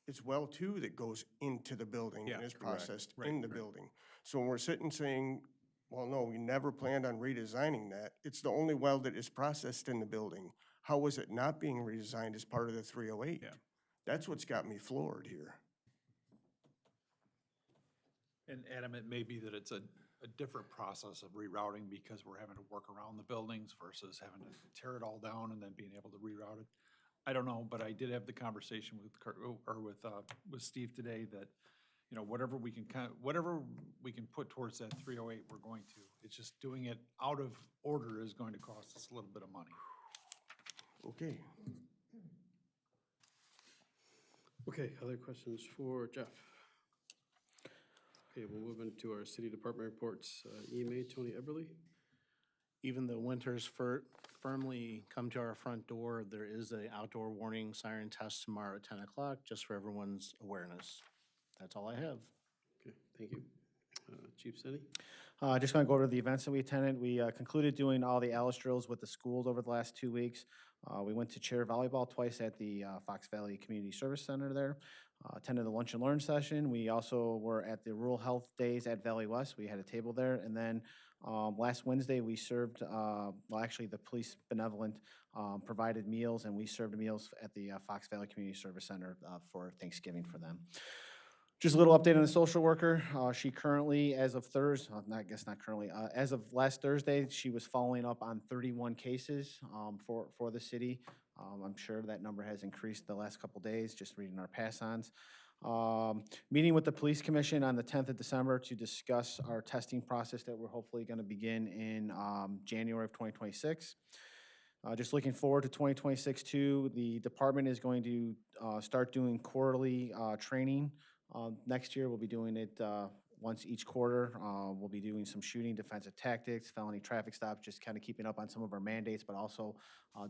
it's well two that goes into the building Yeah, and is correct. processed Right, in the right. building. So when we're sitting saying, well, no, we never planned on redesigning that, it's the only well that is processed in the building. How was it not being redesigned as part of the 308? Yeah. That's what's got me floored here. And Adam, it may be that it's a different process of rerouting because we're having to work around the buildings versus having to tear it all down and then being able to reroute it. I don't know, but I did have the conversation with Kurt, or with Steve today that, you know, whatever we can put towards that 308, we're going to. It's just doing it out of order is going to cost us a little bit of money. Okay. Okay, other questions for Jeff? Okay, we'll move into our city department reports. EMA, Tony Eberly. Even though winters firmly come to our front door, there is an outdoor warning siren test tomorrow at 10 o'clock, just for everyone's awareness. That's all I have. Okay, thank you. Chief City? Just going to go over the events that we attended. We concluded doing all the Alice drills with the schools over the last 2 weeks. We went to chair volleyball twice at the Fox Valley Community Service Center there. Attended the lunch and learn session. We also were at the Rural Health Days at Valley West. We had a table there. And then last Wednesday, we served, well, actually, the police benevolent provided meals, and we served meals at the Fox Valley Community Service Center for Thanksgiving for them. Just a little update on the social worker. She currently, as of Thursday, I guess not currently, as of last Thursday, she was following up on 31 cases for the city. I'm sure that number has increased the last couple days, just reading our pass-ons. Meeting with the police commission on the 10th of December to discuss our testing process that we're hopefully going to begin in January of 2026. Just looking forward to 2026 too. The department is going to start doing quarterly training. Next year, we'll be doing it once each quarter. We'll be doing some shooting, defensive tactics, felony traffic stops, just kind of keeping up on some of our mandates, but also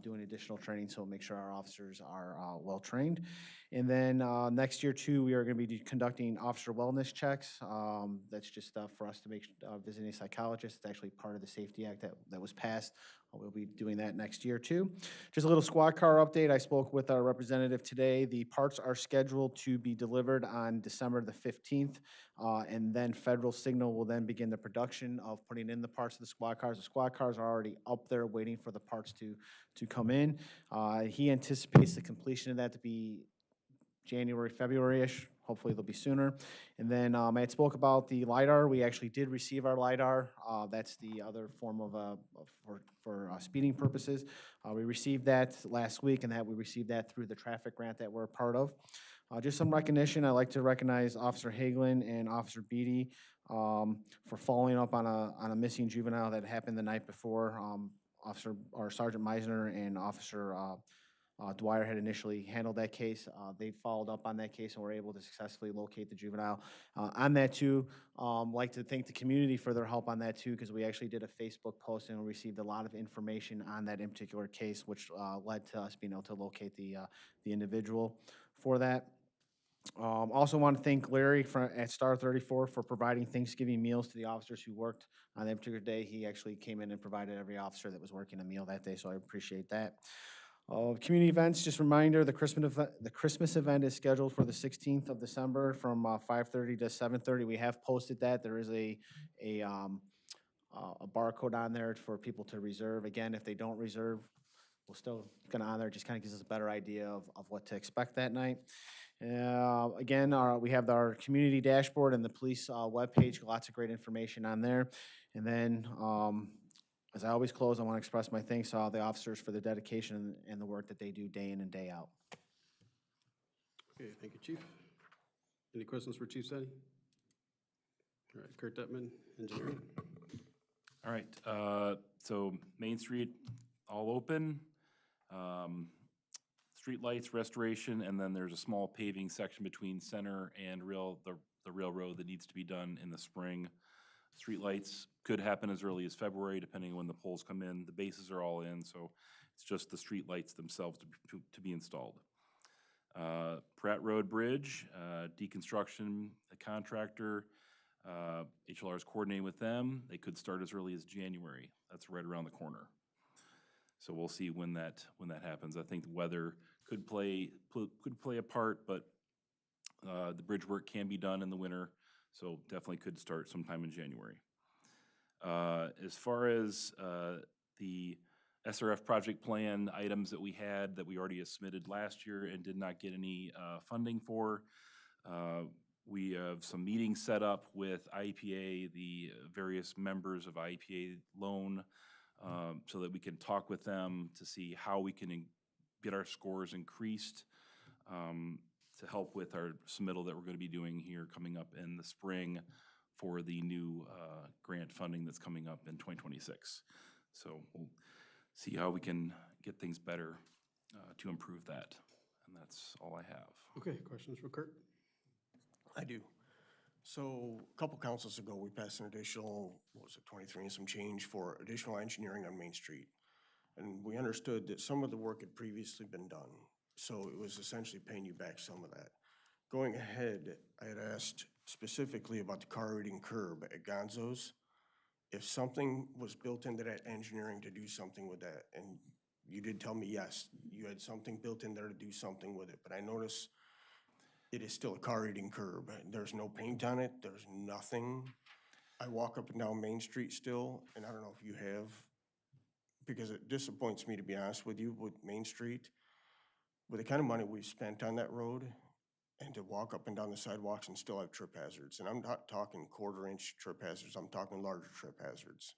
doing additional training so we'll make sure our officers are well-trained. And then next year too, we are going to be conducting officer wellness checks. That's just for us to make, visiting a psychologist. It's actually part of the Safety Act that was passed. We'll be doing that next year too. Just a little squad car update. I spoke with our representative today. The parts are scheduled to be delivered on December the 15th. And then Federal Signal will then begin the production of putting in the parts of the squad cars. The squad cars are already up there waiting for the parts to come in. He anticipates the completion of that to be January, February-ish. Hopefully they'll be sooner. And then I had spoke about the LiDAR. We actually did receive our LiDAR. That's the other form for speeding purposes. We received that last week, and we received that through the traffic grant that we're a part of. Just some recognition. I'd like to recognize Officer Hagelin and Officer Beatty for following up on a missing juvenile that happened the night before. Sergeant Meisner and Officer Dwyer had initially handled that case. They followed up on that case and were able to successfully locate the juvenile. On that too, like to thank the community for their help on that too, because we actually did a Facebook post and received a lot of information on that in particular case, which led to us being able to locate the individual for that. Also want to thank Larry at Star 34 for providing Thanksgiving meals to the officers who worked on that particular day. He actually came in and provided every officer that was working a meal that day, so I appreciate that. Community events, just a reminder, the Christmas event is scheduled for the 16th of December from 5:30 to 7:30. We have posted that. There is a barcode on there for people to reserve. Again, if they don't reserve, we'll still kind of on there. Just kind of gives us a better idea of what to expect that night. Again, we have our community dashboard and the police webpage. Lots of great information on there. And then, as I always close, I want to express my thanks to all the officers for the dedication and the work that they do day in and day out. Okay, thank you, Chief. Any questions for Chief Seddy? All right, Kurt Detman, Engineering. All right, so Main Street, all open. Street lights restoration, and then there's a small paving section between Center and the railroad that needs to be done in the spring. Street lights could happen as early as February, depending on when the poles come in. The bases are all in, so it's just the street lights themselves to be installed. Pratt Road Bridge, deconstruction, the contractor, HLR is coordinating with them. They could start as early as January. That's right around the corner. So we'll see when that happens. I think the weather could play a part, but the bridge work can be done in the winter, so definitely could start sometime in January. As far as the SRF project plan items that we already submitted last year and did not get any funding for, we have some meetings set up with IEPA, the various members of IEPA loan, so that we can talk with them to see how we can get our scores increased to help with our submittal that we're going to be doing here coming up in the spring for the new grant funding that's coming up in 2026. So we'll see how we can get things better to improve that. And that's all I have. Okay, questions for Kurt? I do. So a couple councils ago, we passed an additional, what was it, 23 and some change for additional engineering on Main Street. And we understood that some of the work had previously been done. So it was essentially paying you back some of that. Going ahead, I had asked specifically about the car reading curb at Gonzo's. If something was built into that engineering to do something with that, and you did tell me, yes, you had something built in there to do something with it, but I noticed it is still a car reading curb. There's no paint on it, there's nothing. I walk up and down Main Street still, and I don't know if you have, because it disappoints me, to be honest with you, with Main Street. With the kind of money we've spent on that road, and to walk up and down the sidewalks and still have trip hazards, and I'm not talking quarter-inch trip hazards, I'm talking larger trip hazards.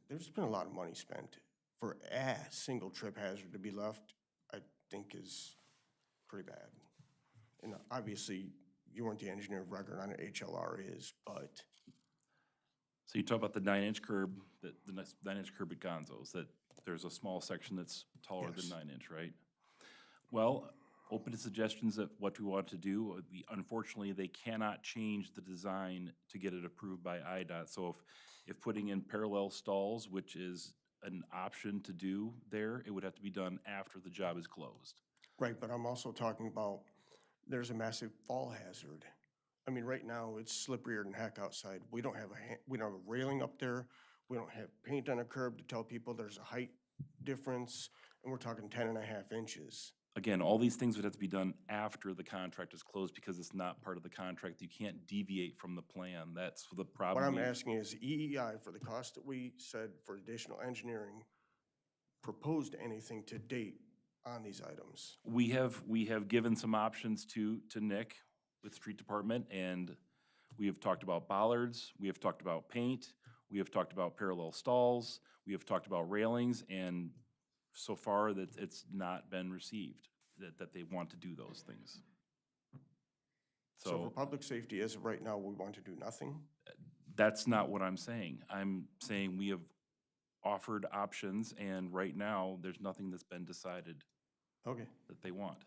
There's been a lot of money spent for a single trip hazard to be left, I think is pretty bad. And obviously, you weren't the engineer of record on it, HLR is, but. So you talk about the 9-inch curb, the 9-inch curb at Gonzo's, that there's a small section that's taller than 9-inch, right? Well, open to suggestions of what we want to do. Unfortunately, they cannot change the design to get it approved by IDOT. So if putting in parallel stalls, which is an option to do there, it would have to be done after the job is closed. Right, but I'm also talking about, there's a massive fall hazard. I mean, right now, it's slipperier than heck outside. We don't have we don't have a railing up there. We don't have paint on a curb to tell people there's a height difference, and we're talking 10.5 inches. Again, all these things would have to be done after the contract is closed because it's not part of the contract. You can't deviate from the plan. That's the problem. What I'm we- asking is EEI, for the cost that we said for additional engineering, proposed anything to date on these items? We have given some options to Nick with street department, and we have talked about bollards, we have talked about paint, we have talked about parallel stalls, we have talked about railings, and so far that it's not been received, that they want to do those things. So for So public safety, as of right now, we want to do nothing? that's not what I'm saying. I'm saying we have offered options, and right now, there's nothing that's been decided Okay. that they want.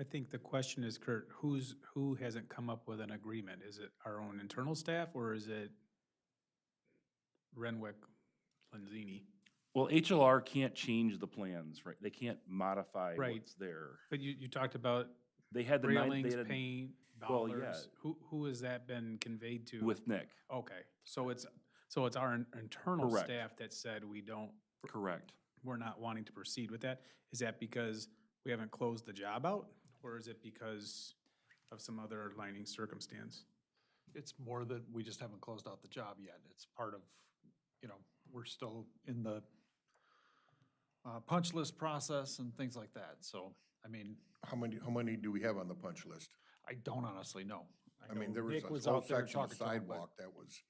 I think the question is, Kurt, who hasn't come up with an agreement? Is it our own internal staff, or is it Renwick, Lenzini? Well, HLR can't change the plans, right? They can't modify Right. what's there. But you talked about They had the railings, they had paint, well, yeah. bollards. Who has that been conveyed to? with Nick, Okay, so it's our internal Correct. staff that said correct. we're not wanting to proceed with that? Is that because we haven't closed the job out, or is it because of some other aligning circumstance? It's more that we just haven't closed out the job yet. It's part of, we're still in the punch list process and things like that. So, I mean, How many do we have on the punch list? I don't honestly know. I mean, know there was Nick a was whole out there section of talking to him, but sidewalk that was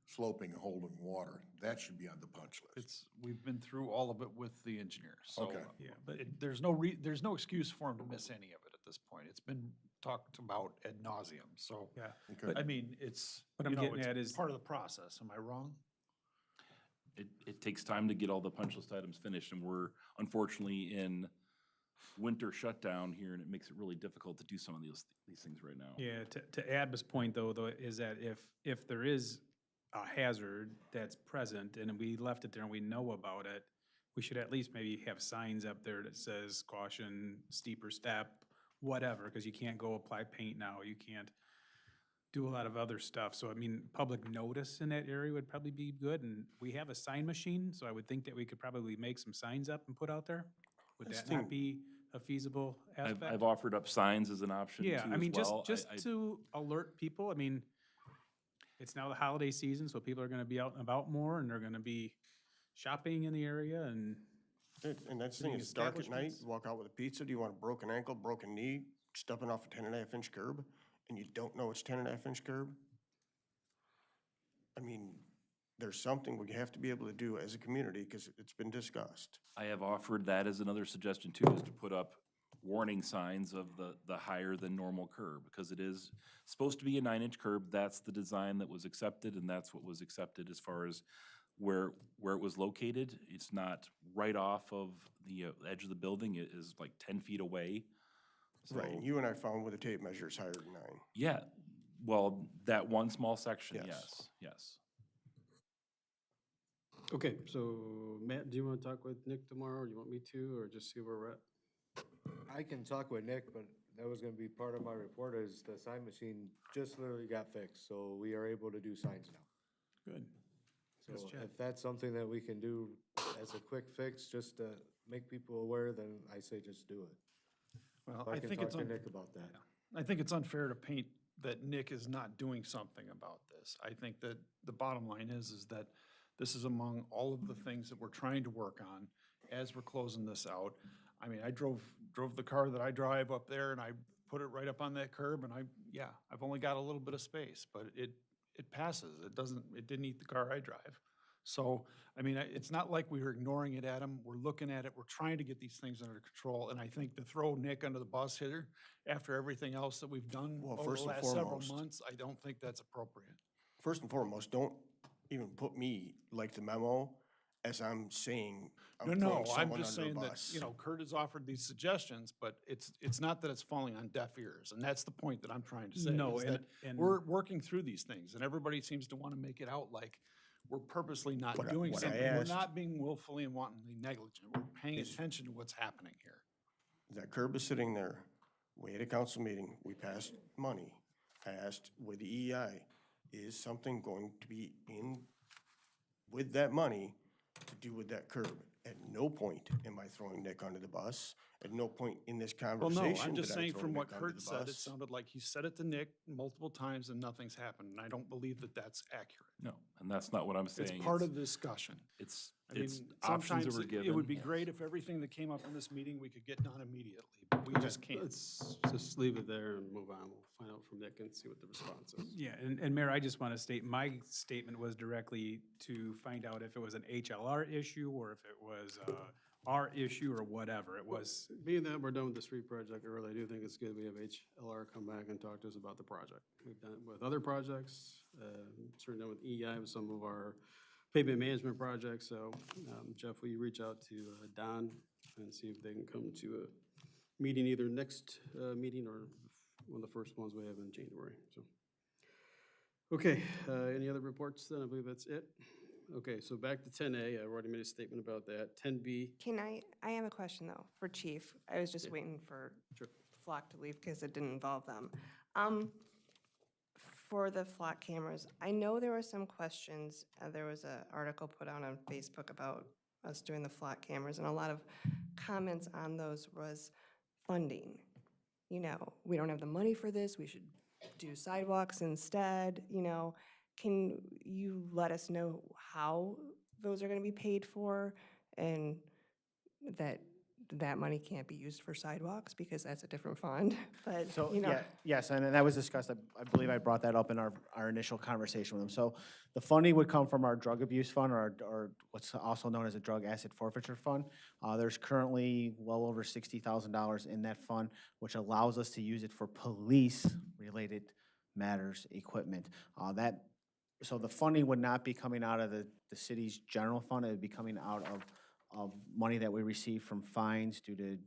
sloping and holding water. That should be on the punch list. we've been through all of it with the engineers. So Okay. Yeah, but there's no excuse for him to miss any of it at this point. It's been talked about ad nauseum. So, yeah. Okay. I mean, it's, What I'm getting at it's is- part of the process. Am I wrong? It takes time to get all the punch list items finished, and we're unfortunately in winter shutdown here, and it makes it really difficult to do some of these things right now. Yeah, to Adam's point though, is that if there is a hazard that's present and we left it there and we know about it, we should at least maybe have signs up there that says caution, steeper step, whatever, because you can't go apply paint now, you can't do a lot of other stuff. So I mean, public notice in that area would probably be good, and we have a sign machine, so I would think that we could probably make some signs up and put out there. Would Let's that not think- be a feasible aspect? I've offered up signs as an option too Yeah, I as mean, well. just to alert people, I mean, it's now the holiday season, so people are gonna be out and about more, and they're gonna be shopping in the area, and And that's the thing, Sitting it's dark at night, establishments? you walk out with a pizza, do you want a broken ankle, broken knee, stepping off a 10.5 inch curb, and you don't know it's 10.5 inch curb? I mean, there's something we have to be able to do as a community, because it's been discussed. I have offered that as another suggestion too, is to put up warning signs of the higher than normal curb, because it is supposed to be a 9-inch curb. That's the design that was accepted, and that's what was accepted as far as where it was located. It's not right off of the edge of the building. It is like 10 feet away. Right, and So, you and I found with a tape measure it's higher than 9. yeah, well, that one small section, Yes. yes. Okay, so Matt, do you want to talk with Nick tomorrow, or you want me to, or just see where we're at? I can talk with Nick, but that was gonna be part of my report, is the sign machine just literally got fixed, so we are able to do signs now. good. So Let's chat. if that's something that we can do as a quick fix, just to make people aware, then I say just do it. Well, So I can talk to Nick about that. I think it's unfair to paint that Nick is not doing something about this. I think that the bottom line is that this is among all of the things that we're trying to work on as we're closing this out. I mean, I drove the car that I drive up there, and I put it right up on that curb, and I've only got a little bit of space, but it passes. It didn't eat the car I drive. So, I mean, it's not like we were ignoring it, Adam. We're looking at it. We're trying to get these things under control. And I think to throw Nick under the bus here after everything else that we've done Well, over first the and last several foremost- months, I don't think that's appropriate. First and foremost, don't even put me like the memo as I'm saying I'm No, throwing I'm someone just under a saying that, bus. Kurt has offered these suggestions, but it's not that it's falling on deaf ears. And that's the point that I'm trying to say. No, is and- that and- we're working through these things, and everybody seems to want to make it out like we're purposely not doing what I something. We're asked- not being willfully and wantonly negligent. We're paying attention to what's happening here. That curb is sitting there. We had a council meeting, we passed money. I asked with the EI, is something going to be in with that money to do with that curb? At no point am I throwing Nick under the bus. At no point in this Well, conversation no, I'm just did I saying throw from what Nick under Kurt the said, it bus. sounded like he said it to Nick multiple times and nothing's happened, and I don't believe that that's accurate. No, and that's not what I'm saying. It's part of the discussion. It's, I mean, it's options that sometimes were it given. would be great if everything that came up in this meeting, we could get done immediately, but we just can't. Let's just leave it there and move on. We'll find out from Nick and see what the response is. Yeah, and Mayor, I just want to state, my statement was directly to find out if it was an HLR issue or if it was our issue or whatever. It was, Being that we're done with the street project early, I do think it's good we have HLR come back and talk to us about the project. We've done it with other projects, certainly done with EI with some of our pavement management projects. So Jeff, will you reach out to Don and see if they can come to a meeting, either next meeting or one of the first ones we have in January, so. Okay, any other reports then? I believe that's it. Okay, so back to 10A, I already made a statement about that. 10B, Can I have a question though, for Chief. I was just waiting for Sure. Flock to leave because it didn't involve them. For the Flock cameras, I know there were some questions. There was an article put out on Facebook about us doing the Flock cameras, and a lot of comments on those was funding. You know, we don't have the money for this, we should do sidewalks instead, you know. Can you let us know how those are gonna be paid for, and that money can't be used for sidewalks because that's a different fund, but, So, you know. yeah, yes, and that was discussed, I believe I brought that up in our initial conversation with them. So the funding would come from our drug abuse fund, or what's also known as a drug asset forfeiture fund. There's currently well over $60,000 in that fund, which allows us to use it for police-related matters, equipment. So the funding would not be coming out of the city's general fund, it would be coming out of money that we receive from fines due to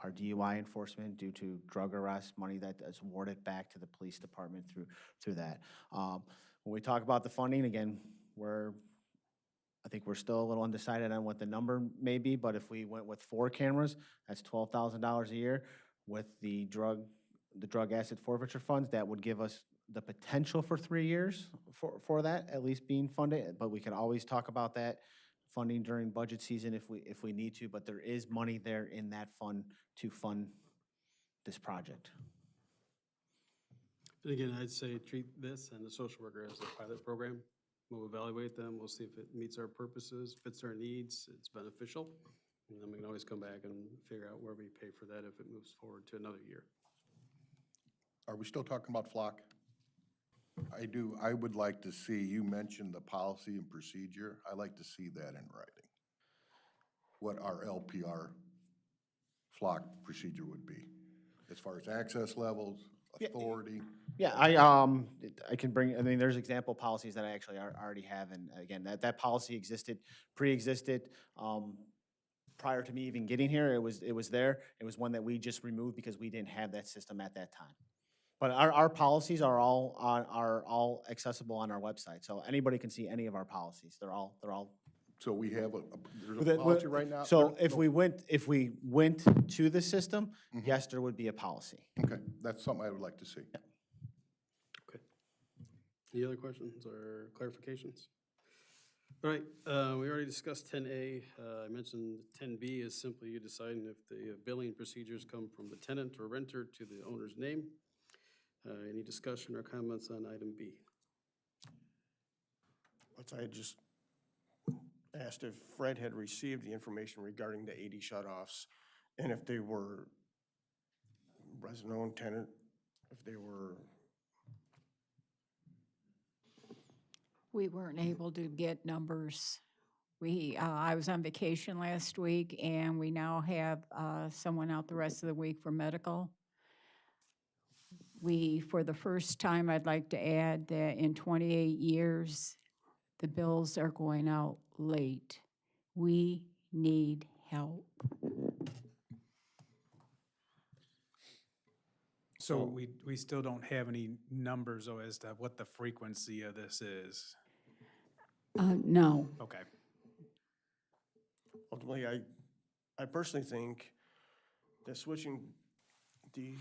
our DUI enforcement, due to drug arrests, money that is awarded back to the police department through that. When we talk about the funding, again, I think we're still a little undecided on what the number may be, but if we went with 4 cameras, that's $12,000 a year. With the drug asset forfeiture funds, that would give us the potential for 3 years for that, at least being funded, but we can always talk about that funding during budget season if we need to, but there is money there in that fund to fund this project. and again, I'd say treat this and the social worker as a pilot program. We'll evaluate them, we'll see if it meets our purposes, fits our needs, it's beneficial. And then we can always come back and figure out where we pay for that if it moves forward to another year. Are we still talking about Flock? I would like to see, you mentioned the policy and procedure, I'd like to see that in writing. What our LPR Flock procedure would be, as far as access levels, authority. Yeah, I can bring, I mean, there's example policies that I actually already have, and again, that policy pre-existed prior to me even getting here. It was there. It was one that we just removed because we didn't have that system at that time. But our policies are all accessible on our website, so anybody can see any of our policies. They're all. So we have there's a policy right now? So if we went to the system, yes, there would be a policy. Okay, that's something I would like to see. Okay. Any other questions or clarifications? All right, we already discussed 10A. I mentioned 10B is simply you deciding if the billing procedures come from the tenant or renter to the owner's name. Any discussion or comments on item B? I just asked if Fred had received the information regarding the 80 shutoffs, and if they were resident-owned tenant, if they were. We weren't able to get numbers. I was on vacation last week, and we now have someone out the rest of the week for medical. For the first time, I'd like to add that in 28 years, the bills are going out late. We need help. so we still don't have any numbers though as to what the frequency of this is. No. Okay. Ultimately, I personally think that switching the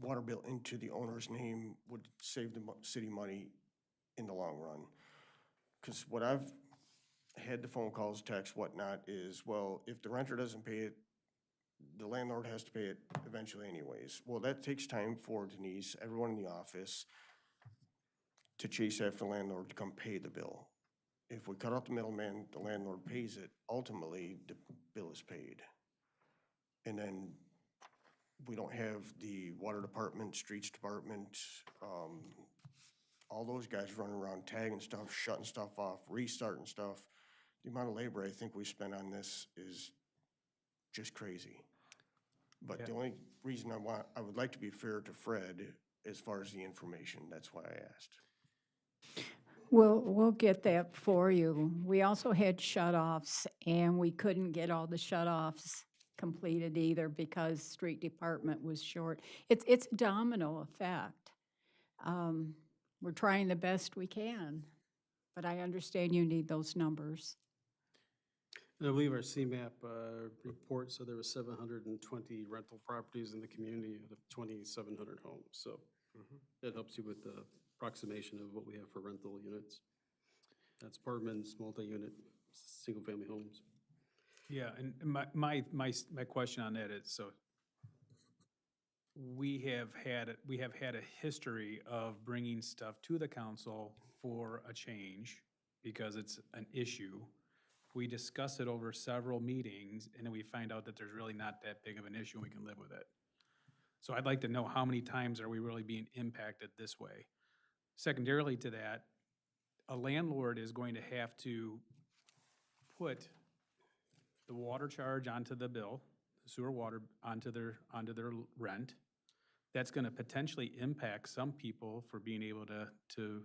water bill into the owner's name would save the city money in the long run. Because what I've had the phone calls, texts, whatnot, is, well, if the renter doesn't pay it, the landlord has to pay it eventually anyways. Well, that takes time for Denise, everyone in the office, to chase after the landlord to come pay the bill. If we cut out the middleman, the landlord pays it, ultimately, the bill is paid. And then we don't have the water department, streets department, all those guys running around tagging stuff, shutting stuff off, restarting stuff. The amount of labor I think we spend on this is just crazy. But the only reason I would like to be fair to Fred as far as the information, that's why I asked. We'll get that for you. We also had shut-offs, and we couldn't get all the shut-offs completed either because street department was short. It's a domino effect. We're trying the best we can, but I understand you need those numbers. And I believe our CMAP report said there was 720 rental properties in the community out of 2,700 homes. So that helps you with the approximation of what we have for rental units. That's apartments, multi-unit, single-family homes. Yeah, and my question on that is, so we have had a history of bringing stuff to the council for a change because it's an issue. We discuss it over several meetings, and then we find out that there's really not that big of an issue, and we can live with it. So I'd like to know how many times are we really being impacted this way? Secondarily to that, a landlord is going to have to put the water charge onto the bill, the sewer water onto their rent. That's gonna potentially impact some people for being able to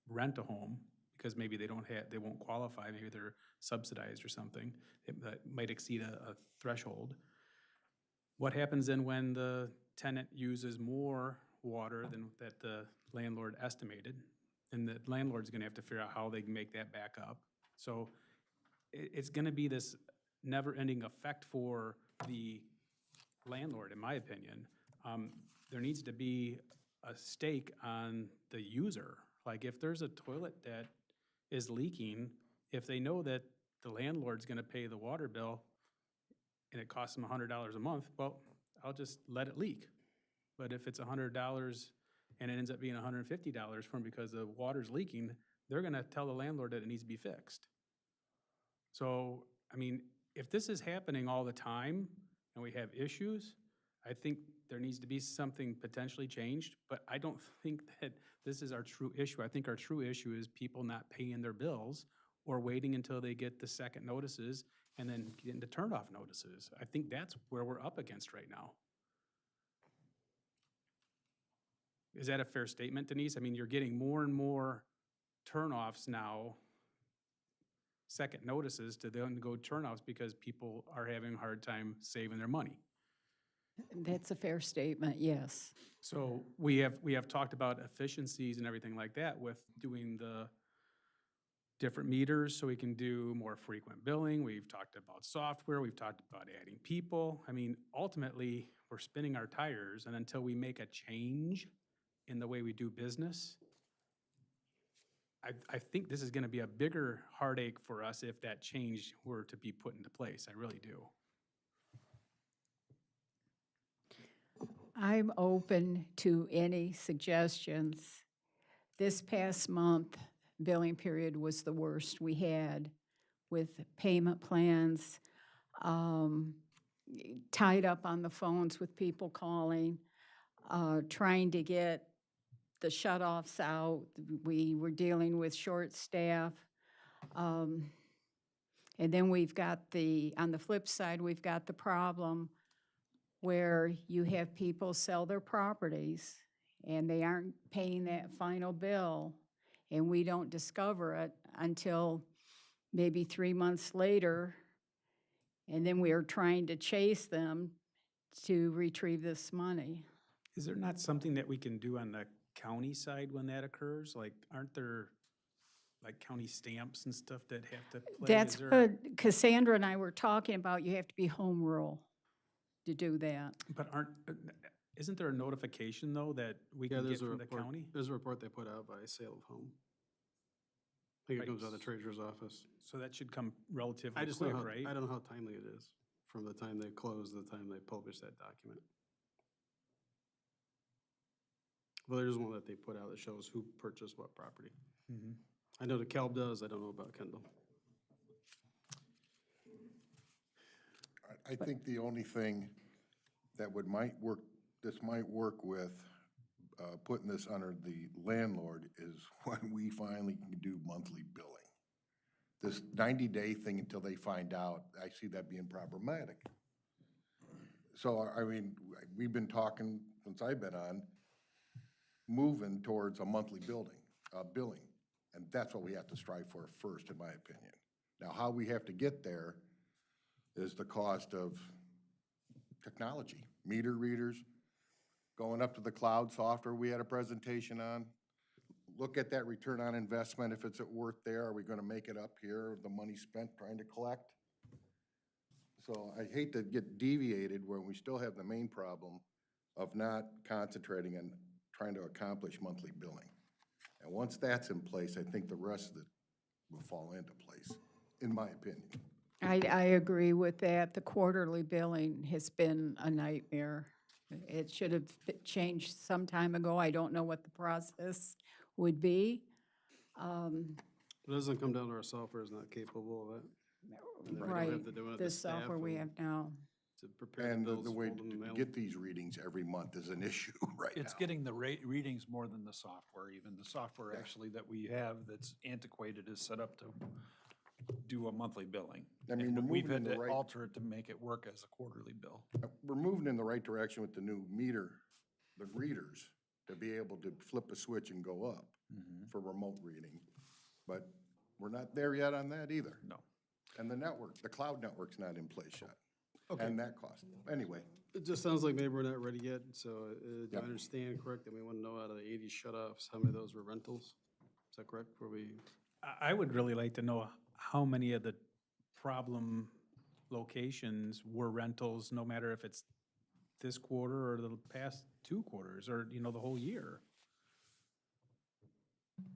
rent a home because maybe they won't qualify, maybe they're subsidized or something. That might exceed a threshold. What happens then when the tenant uses more water than that the landlord estimated? And the landlord's gonna have to figure out how they can make that back up. So it's gonna be this never-ending effect for the landlord, in my opinion. There needs to be a stake on the user. Like if there's a toilet that is leaking, if they know that the landlord's gonna pay the water bill and it costs them $100 a month, well, I'll just let it leak. But if it's $100 and it ends up being $150 for them because the water's leaking, they're gonna tell the landlord that it needs to be fixed. So, I mean, if this is happening all the time and we have issues, I think there needs to be something potentially changed, but I don't think that this is our true issue. I think our true issue is people not paying their bills or waiting until they get the second notices and then getting the turn-off notices. I think that's where we're up against right now. Is that a fair statement, Denise? I mean, you're getting more and more turn-offs now, second notices to then go turn-offs because people are having a hard time saving their money. That's a fair statement, yes. So we have talked about efficiencies and everything like that with doing the different meters so we can do more frequent billing. We've talked about software. We've talked about adding people. I mean, ultimately, we're spinning our tires, and until we make a change in the way we do business, I think this is gonna be a bigger heartache for us if that change were to be put into place. I really do. I'm open to any suggestions. This past month, billing period was the worst we had with payment plans, tied up on the phones with people calling, trying to get the shut-offs out. We were dealing with short staff. And then we've got on the flip side, we've got the problem where you have people sell their properties and they aren't paying that final bill, and we don't discover it until maybe 3 months later, and then we are trying to chase them to retrieve this money. Is there not something that we can do on the county side when that occurs? Like, aren't there like county stamps and stuff that have to play? That's what Cassandra and I were talking about. You have to be home rule to do that. But isn't there a notification, though, that we Yeah, can get there's a from the report, county? there's a report they put out by Sale of Home. I think it Right. comes out of the treasurer's office. So that should come relatively I just know quick, how, right? I don't know how timely it is, from the time they close to the time they publish that document. Well, there's one that they put out that shows who purchased what property. Mhm. I know the Calb does, I don't know about Kendall. I think the only thing that might work, this might work with, putting this under the landlord is when we finally can do monthly billing. This 90-day thing until they find out, I see that being problematic. So, I mean, we've been talking, since I've been on, moving towards a monthly billing. And that's what we have to strive for first, in my opinion. Now, how we have to get there is the cost of technology, meter readers, going up to the cloud software we had a presentation on. Look at that return on investment, if it's worth there, are we gonna make it up here, the money spent trying to collect? So I hate to get deviated when we still have the main problem of not concentrating on trying to accomplish monthly billing. And once that's in place, I think the rest of it will fall into place, in my opinion. I agree with that. The quarterly billing has been a nightmare. It should have changed some time ago. I don't know what the process would be. It doesn't come down to our software is not capable of that. And then we don't Right, have to do it with the staff software we and have now. To prepare the And bills, the way fold them, and to mail get them. these readings every month is an issue right now. It's getting the readings more than the software even. The software actually that we have that's antiquated is set up to do a monthly billing. I mean, And we're we've moving in had the to right- alter it to make it work as a quarterly bill. We're moving in the right direction with the new meter, the readers, to be able to flip a switch and go up for remote reading. But we're not there yet on that either. No. And the network, the cloud network's not in place yet. And that cost. Anyway, It just sounds like maybe we're not ready yet, so do I Yep. understand correct that we want to know out of the 80 shut-offs, how many of those were rentals? Is that correct? Were we, I would really like to know how many of the problem locations were rentals, no matter if it's this quarter or the past 2 quarters, or, the whole year.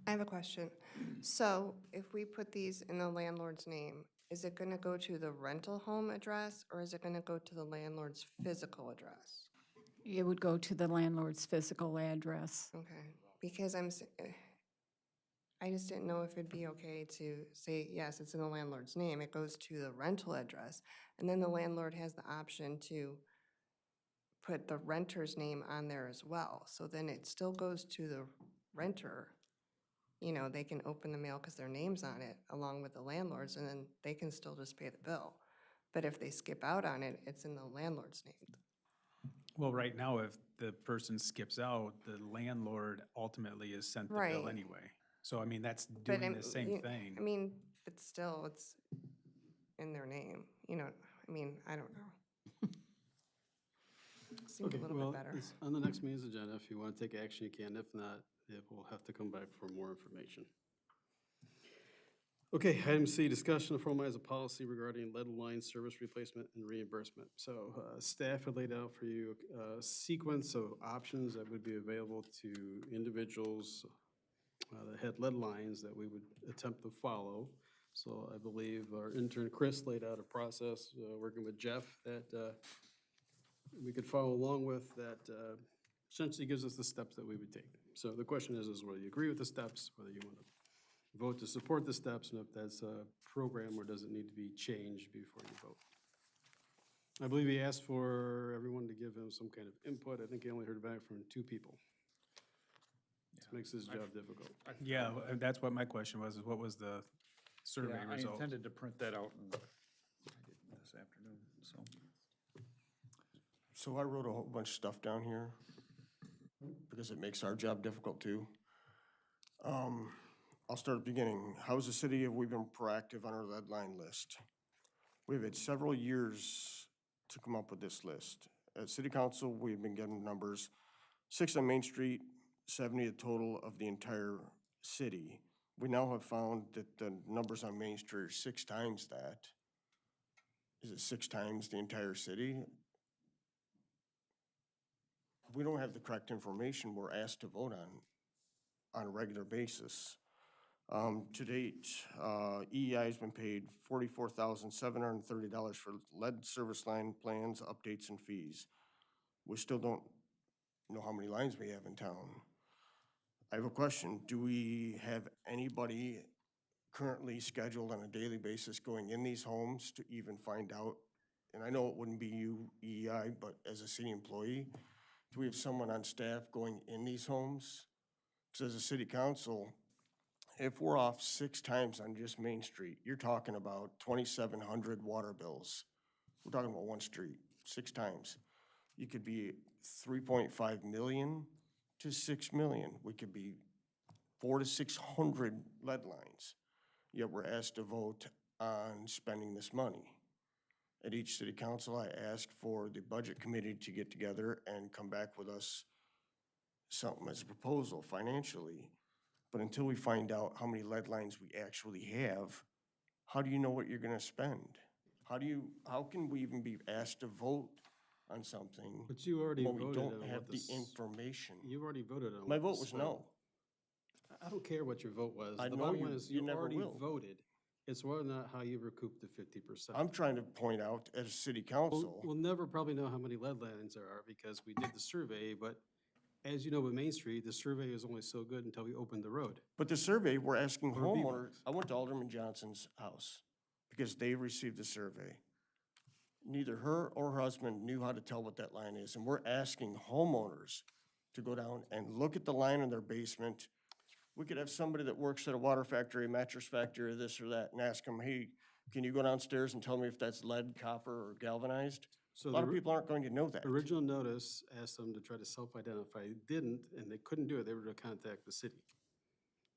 I have a question. So if we put these in the landlord's name, is it gonna go to the rental home address or is it gonna go to the landlord's physical address? It would go to the landlord's physical address. Okay, because I just didn't know if it'd be okay to say, yes, it's in the landlord's name, it goes to the rental address, and then the landlord has the option to put the renter's name on there as well. So then it still goes to the renter. You know, they can open the mail because their name's on it, along with the landlord's, and then they can still just pay the bill. But if they skip out on it, it's in the landlord's name. Well, right now, if the person skips out, the landlord ultimately is sent the bill Right. anyway. So, I mean, that's But doing the same thing. I mean, but still, it's in their name, you know, I mean, I don't know. Seems okay, a little well, bit better. it's on the next meeting's agenda. If you want to take action, you can. If not, it will have to come back for more information. Okay, item C, discussion of formalize a policy regarding lead line service replacement and reimbursement. So staff had laid out for you a sequence of options that would be available to individuals that had lead lines that we would attempt to follow. So I believe our intern Chris laid out a process, working with Jeff, that we could follow along with that essentially gives us the steps that we would take. So the question is whether you agree with the steps, whether you want to vote to support the steps, and if that's a program or does it need to be changed before you vote. I believe he asked for everyone to give him some kind of input. I think he only heard back from 2 people. This makes his job difficult. Yeah, that's what my question was, is what was the survey Yeah, I result? intended to print that out and I did this afternoon, so. So I wrote a whole bunch of stuff down here because it makes our job difficult too. I'll start at the beginning. How as a city have we been proactive on our lead line list? We've had several years to come up with this list. At city council, we've been getting numbers, 6 on Main Street, 70 the total of the entire city. We now have found that the numbers on Main Street are 6 times that. Is it 6 times the entire city? we don't have the correct information we're asked to vote on a regular basis. To date, EEI has been paid $44,730 for lead service line plans, updates, and fees. We still don't know how many lines we have in town. I have a question. Do we have anybody currently scheduled on a daily basis going in these homes to even find out? And I know it wouldn't be you, EEI, but as a city employee, do we have someone on staff going in these homes? Because as a city council, if we're off 6 times on just Main Street, you're talking about 2,700 water bills. We're talking about one street, 6 times. You could be 3.5 million to 6 million. We could be 400 to 600 lead lines. Yet we're asked to vote on spending this money. At each city council, I asked for the budget committee to get together and come back with us something as a proposal financially. But until we find out how many lead lines we actually have, how do you know what you're gonna spend? How can we even be asked to vote on something But you already when we voted don't on have what the this, information? you already voted on. My what vote to was spend. no. I don't care what your vote was. I The know bottom you- line is you you never already will. voted. It's whether or not how you recoup the 50%. I'm trying to point out as a city council, We'll never probably know how many lead lines there are because we did the survey, but as you know with Main Street, the survey is only so good until we open the road. but the survey, we're asking Or B-box. homeowners, I went to Alderman Johnson's house because they received the survey. Neither her or her husband knew how to tell what that line is, and we're asking homeowners to go down and look at the line in their basement. We could have somebody that works at a water factory, mattress factory, or this or that, and ask them, hey, can you go downstairs and tell me if that's lead, copper, or galvanized? So A lot of the people aren't going to know that. original notice asked them to try to self-identify, didn't, and they couldn't do it, they were to contact the city.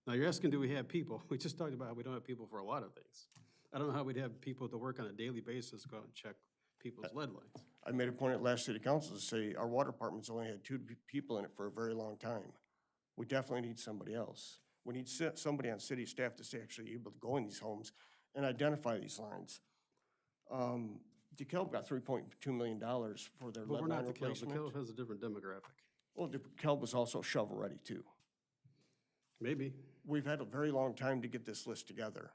Now, you're asking, do we have people? We just talked about how we don't have people for a lot of things. I don't know how we'd have people to work on a daily basis, go out and check people's lead lines. I made a point at last city council to say our water department's only had 2 people in it for a very long time. We definitely need somebody else. We need somebody on city staff that's actually able to go in these homes and identify these lines. DeKalb got $3.2 million for their But lead we're line not DeKalb. replacement. DeKalb has a different demographic. Well, DeKalb was also shovel-ready too. Maybe. We've had a very long time to get this list together.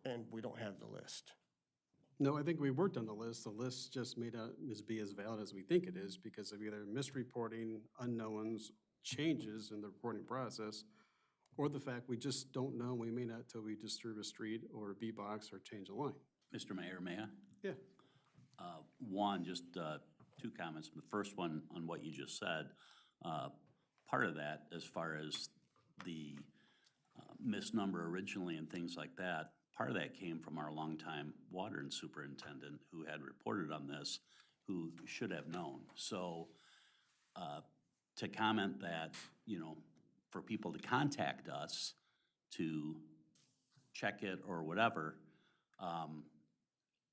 And we don't have the list. No, I think we worked on the list. The list just may not be as valid as we think it is because of either misreporting, unknowns, changes in the reporting process, or the fact we just don't know. We may not till we disturb a street or a B-box or change a line. Mr. Mayor, may I? Yeah. One, just 2 comments. The first one on what you just said. Part of that, as far as the misnumber originally and things like that, part of that came from our longtime water and superintendent who had reported on this, who should have known. So to comment that, you know, for people to contact us to check it or whatever,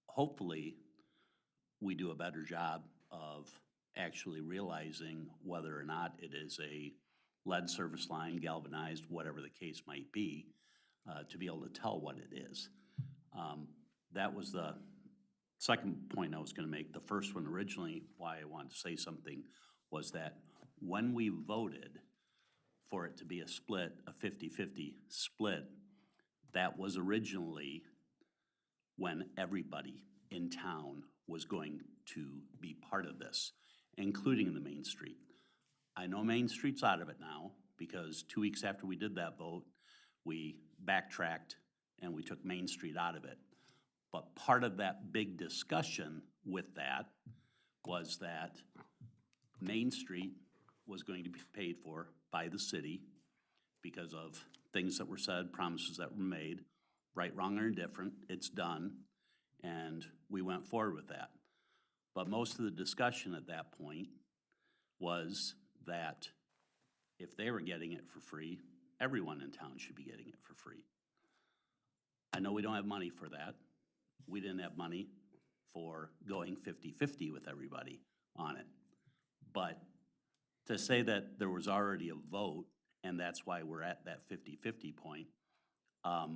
hopefully we do a better job of actually realizing whether or not it is a lead service line, galvanized, whatever the case might be, to be able to tell what it is. That was the second point I was gonna make. The first one originally, why I wanted to say something, was that when we voted for it to be a split, a 50-50 split, that was originally when everybody in town was going to be part of this, including the Main Street. I know Main Street's out of it now because 2 weeks after we did that vote, we backtracked and we took Main Street out of it. But part of that big discussion with that was that Main Street was going to be paid for by the city because of things that were said, promises that were made, right, wrong, or indifferent. It's done, and we went forward with that. But most of the discussion at that point was that if they were getting it for free, everyone in town should be getting it for free. I know we don't have money for that. We didn't have money for going 50-50 with everybody on it. But to say that there was already a vote, and that's why we're at that 50-50 point, I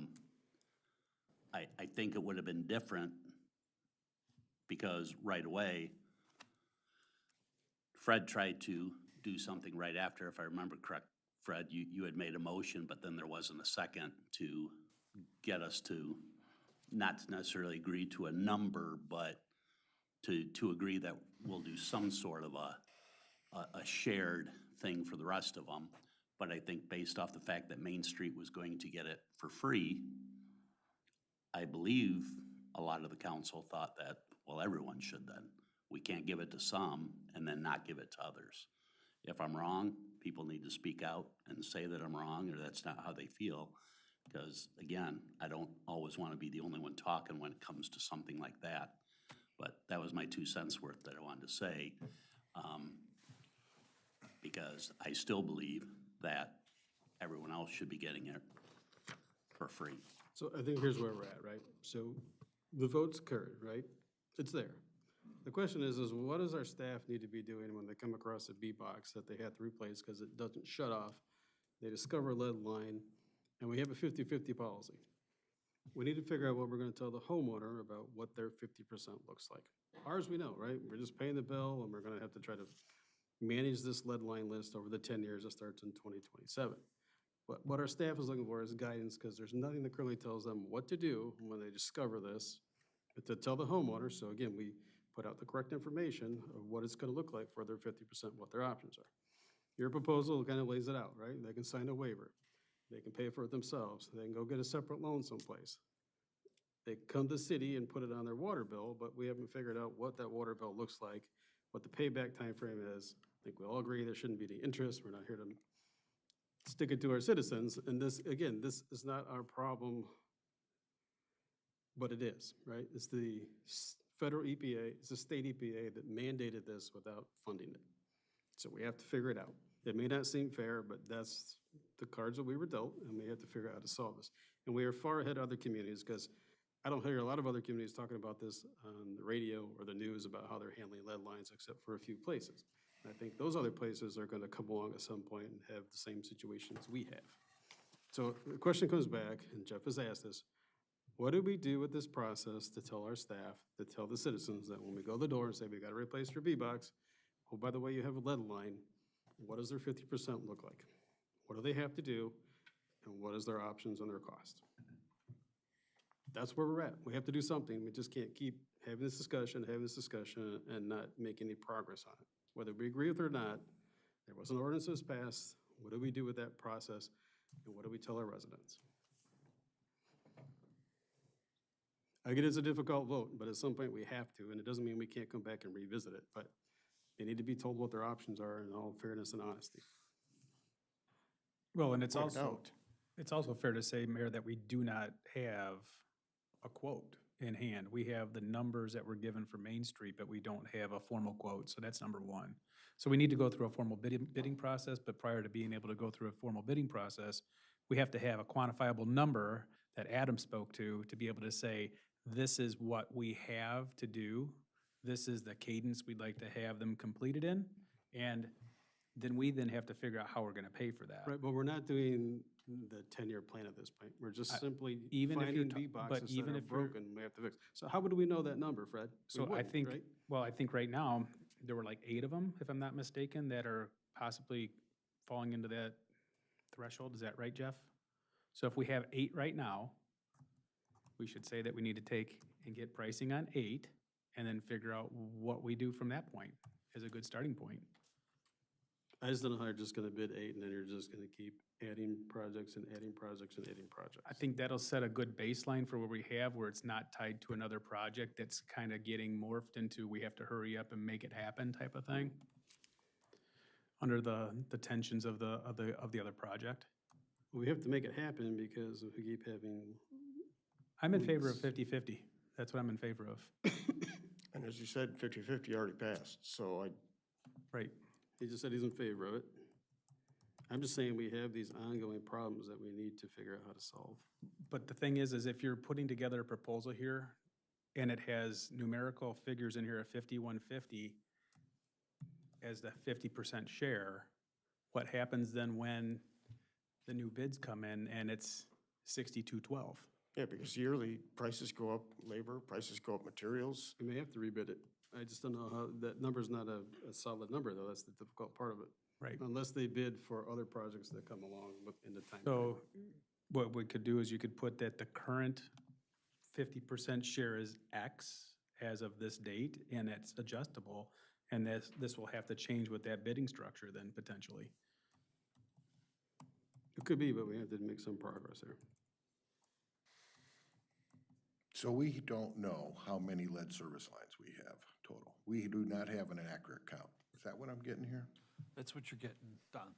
think it would have been different because right away, Fred tried to do something right after, if I remember correct. Fred, you had made a motion, but then there wasn't a second to get us to not necessarily agree to a number, but to agree that we'll do some sort of a shared thing for the rest of them. But I think based off the fact that Main Street was going to get it for free, I believe a lot of the council thought that, well, everyone should then. We can't give it to some and then not give it to others. If I'm wrong, people need to speak out and say that I'm wrong or that's not how they feel. Because again, I don't always want to be the only one talking when it comes to something like that. But that was my 2 cents worth that I wanted to say. Because I still believe that everyone else should be getting it for free. So I think here's where we're at, right? So the vote's occurred, right? It's there. The question is what does our staff need to be doing when they come across a B box that they have to replace because it doesn't shut off? They discover a lead line, and we have a 50-50 policy. We need to figure out what we're gonna tell the homeowner about what their 50% looks like. Ours, we know, right? We're just paying the bill, and we're gonna have to try to manage this lead line list over the 10 years that starts in 2027. But what our staff is looking for is guidance, because there's nothing that currently tells them what to do when they discover this, but to tell the homeowner. So again, we put out the correct information of what it's gonna look like for their 50%, what their options are. Your proposal kind of lays it out, right? They can sign a waiver. They can pay for it themselves. They can go get a separate loan someplace. They come to the city and put it on their water bill, but we haven't figured out what that water bill looks like, what the payback time frame is. I think we all agree there shouldn't be any interest. We're not here to stick it to our citizens. And this, again, this is not our problem, but it is, right? It's the federal EPA, it's the state EPA that mandated this without funding it. So we have to figure it out. It may not seem fair, but that's the cards that we were dealt, and we have to figure out how to solve this. And we are far ahead of other communities, because I don't hear a lot of other communities talking about this on the radio or the news about how they're handling lead lines, except for a few places. And I think those other places are going to come along at some point and have the same situations we have. So the question comes back, and Jeff has asked this, what do we do with this process to tell our staff, to tell the citizens that when we go to the door and say, we got to replace your B-box, oh, by the way, you have a lead line, what does their 50% look like? What do they have to do, and what is their options and their cost? That's where we're at. We have to do something. We just can't keep having this discussion, and not make any progress on it. Whether we agree with it or not, there was an ordinance that was passed. What do we do with that process, and what do we tell our residents? I get it's a difficult vote, but at some point we have to, and it doesn't mean we can't come back and revisit it, but they need to be told what their options are in all fairness and honesty. Well, and it's Point also fair to say, Mayor, that we do not have a quote in hand. We have the numbers that were given for Main Street, but we don't have a formal quote, so that's number one. So we need to go through a formal bidding process, but prior to being able to go through a formal bidding process, we have to have a quantifiable number that Adam spoke to be able to say, this is what we have to do, this is the cadence we'd like to have them completed in, and then we have to figure out how we're gonna pay for that. Right, but we're not doing the 10-year plan at this point. We're just simply even if you're finding ta- B but boxes that even are if you're- broken, we have to fix. So how would we know that number, Fred? We So I wouldn't, think, right? well, I think right now, there were like 8 of them, if I'm not mistaken, that are possibly falling into that threshold. Is that right, Jeff? So if we have 8 right now, we should say that we need to take and get pricing on 8, and then figure out what we do from that point as a good starting point. I just don't know how you're just gonna bid 8, and then you're just gonna keep adding projects and adding projects and adding projects. I think that'll set a good baseline for where we have, where it's not tied to another project that's kind of getting morphed into, we have to hurry up and make it happen type of thing, under the tensions of the other project. We have to make it happen because if we keep having, I'm in favor of 50-50. That's what I'm in favor of. And as you said, 50-50 already passed, so Right. he just said he's in favor of it. I'm just saying we have these ongoing problems that we need to figure out how to solve. But the thing is if you're putting together a proposal here, and it has numerical figures in here of 5150 as the 50% share, what happens then when the new bids come in and it's 6212? yeah, because yearly prices go up, labor, prices go up, materials. We may have to rebid it. I just don't know how, that number's not a solid number, though. That's the difficult part of it. Right. Unless they bid for other projects that come along in the time. So what we could do is you could put that the current 50% share is X as of this date, and it's adjustable, and this will have to change with that bidding structure then potentially. It could be, but we have to make some progress there. So we don't know how many lead service lines we have total. We do not have an accurate count. Is that what I'm getting here? That's what you're getting done.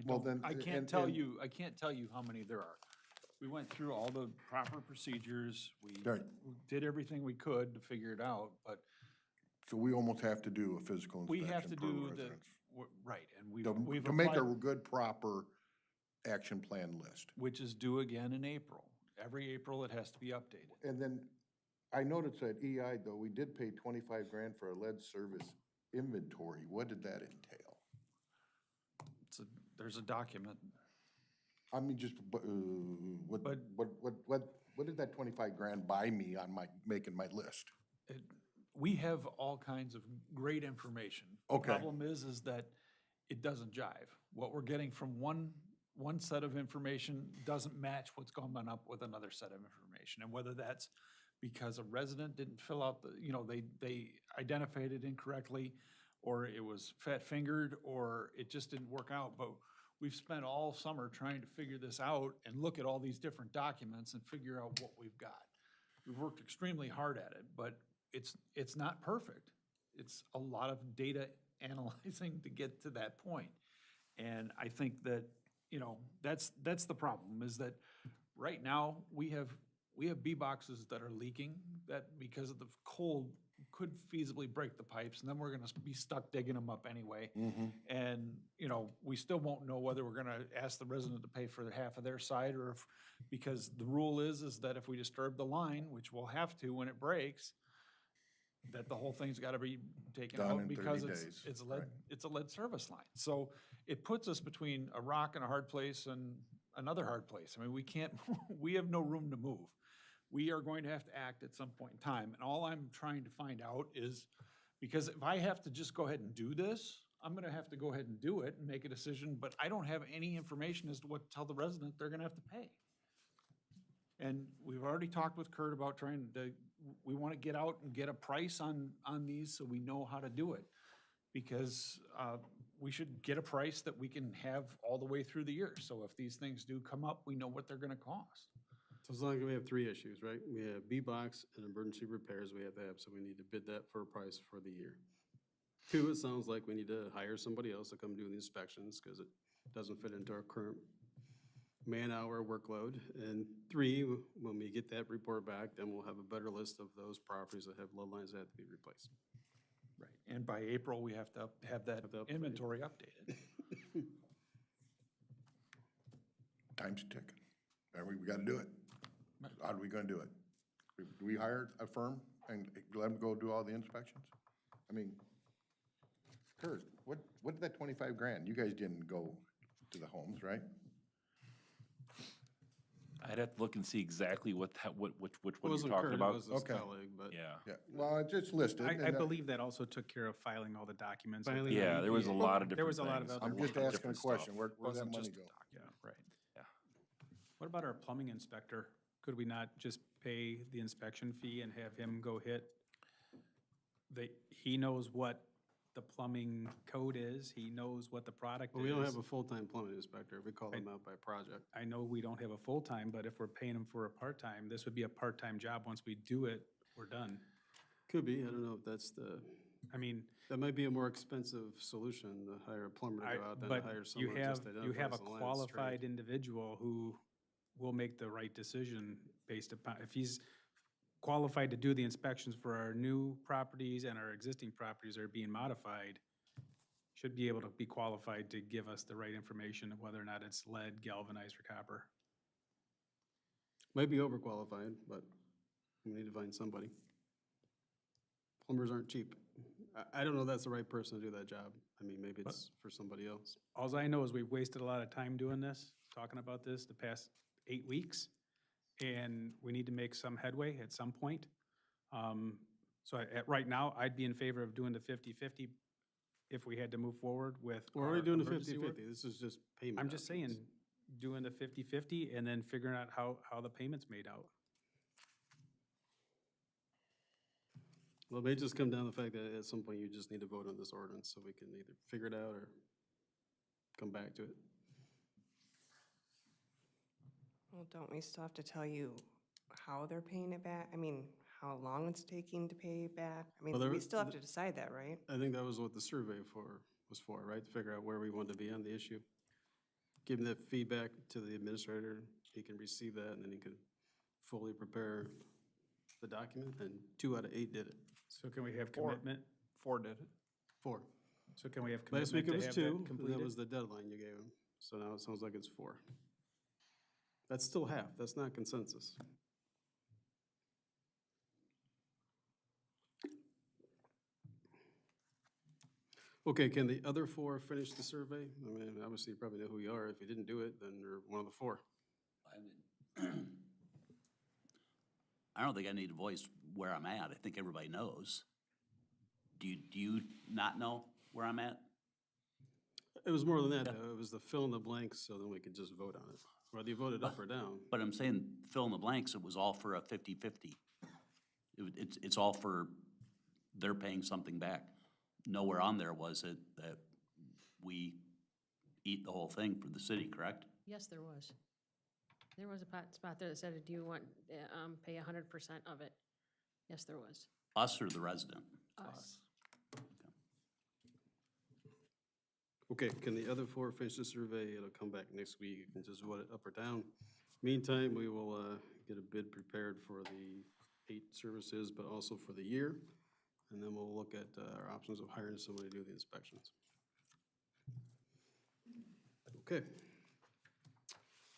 Well, then, I can't and- tell and- you, I can't tell you how many there are. We went through all the proper procedures. We Right. did everything we could to figure it out, but So we almost have to do a physical we have to inspection per do the, residence. right, and To we've to make a applied, good, proper action plan list. which is due again in April. Every April, it has to be updated. And then, I noticed at EI, though, we did pay 25 grand for a lead service inventory. What did that entail? There's a document. I mean, just, what did that 25 grand buy me on making my list? We have all kinds of great information. Okay. The problem is that it doesn't jive. What we're getting from one set of information doesn't match what's going up with another set of information. And whether that's because a resident didn't fill out the, they identified it incorrectly, or it was fat-fingered, or it just didn't work out. But we've spent all summer trying to figure this out and look at all these different documents and figure out what we've got. We've worked extremely hard at it, but it's not perfect. It's a lot of data analyzing to get to that point. And I think that, that's the problem, is that right now, we have bee boxes that are leaking, that because of the cold could feasibly break the pipes, and then we're gonna be stuck digging them up anyway. And, we still won't know whether we're gonna ask the resident to pay for half of their side, or if, because the rule is that if we disturb the line, which we'll have to when it breaks, that the whole thing's gotta be taken Done out in 30 because days, it's lead, right. it's a lead service line. So it puts us between a rock and a hard place and another hard place. I mean, we can't, we have no room to move. We are going to have to act at some point in time. And all I'm trying to find out is, because if I have to just go ahead and do this, I'm gonna have to go ahead and do it and make a decision, but I don't have any information as to what to tell the resident they're gonna have to pay. And we've already talked with Kurt about trying to, we wanna get out and get a price on these so we know how to do it. Because we should get a price that we can have all the way through the year. So if these things do come up, we know what they're gonna cost. So as long as we have three issues, right? We have B-box and emergency repairs we have to have, so we need to bid that for a price for the year. Two, it sounds like we need to hire somebody else to come do the inspections, because it doesn't fit into our current man-hour workload. And three, when we get that report back, then we'll have a better list of those properties that have lead lines that have to be replaced. Right. And by April, we have to have that inventory updated. Time's ticking. And we gotta do it. How are we gonna do it? Do we hire a firm and let them go do all the inspections? I mean, Kurt, what did that 25 grand? You guys didn't go to the homes, right? I'd have to look and see exactly which one It you're wasn't talking Kurt, it about. was his Okay. colleague, but. Yeah. Yeah, well, it's just listed. I and, believe that also took care of filing all the documents. with Filing the Yeah, there was a EPA. lot of different There was a lot of things. other. I'm just lot of asking a different question. stuff. Where'd that Wasn't money just a go? Yeah, right. Yeah. What about our plumbing inspector? Could we not just pay the inspection fee and have him go hit? He knows what the plumbing code is, he knows what the product But is. we don't have a full-time plumbing inspector. We call them out by project. I know we don't have a full-time, but if we're paying him for a part-time, this would be a part-time job. Once we do it, we're done. Could be, I don't know if that's the, I mean, that might be a more expensive solution, to hire a plumber to go out than to but hire you someone have, just to you have identify a as a line qualified individual who will make the right decision based upon, if he's qualified to do the inspections for our new properties and our existing properties that are being modified, should be able to be qualified to give us the right information of whether or not it's lead, galvanized, or copper. Might be overqualified, but we need to find somebody. Plumbers aren't cheap. I don't know if that's the right person to do that job. I mean, maybe it's for somebody else. Alls I know is we've wasted a lot of time doing this, talking about this the past 8 weeks, and we need to make some headway at some point. So right now, I'd be in favor of doing the 50/50 if we had to move forward with. We're already our doing the emergency work. 50/50. This is just payment. I'm just saying, options. doing the 50/50 and then figuring out how the payment's made out. Well, it may just come down to the fact that at some point you just need to vote on this ordinance, so we can either figure it out or come back to it. Well, don't we still have to tell you how they're paying it back? I mean, how long it's taking to pay it back? I mean, Well, there we was- still have to decide that, right? I think that was what the survey was for, right? To figure out where we wanted to be on the issue. Giving the feedback to the administrator, he can receive that, and then he can fully prepare the document, and 2 out of 8 did it. So can we have 4. commitment? 4 did it. 4. So can we have Last week commitment it to was have 2, that and that completed? was the deadline you gave him. So now it sounds like it's 4. That's still half, that's not consensus. Okay, can the other 4 finish the survey? I mean, obviously you probably know who you are. If you didn't do it, then you're one of the 4. I don't think I need to voice where I'm at. I think everybody knows. Do you not know where I'm at? It was more than that, though. It was the fill in the blanks, so then we could just vote on it. Whether you voted up or down. But I'm saying, fill in the blanks, it was all for a 50/50. It's all for, they're paying something back. Nowhere on there was it that we eat the whole thing for the city, correct? Yes, there was. There was a spot there that said, do you want, pay 100% of it? Yes, there was. Us or the resident? Us. Okay, can the other 4 finish the survey? It'll come back next week. You can just vote it up or down. Meantime, we will get a bid prepared for the 8 services, but also for the year. And then we'll look at our options of hiring somebody to do the inspections. Okay.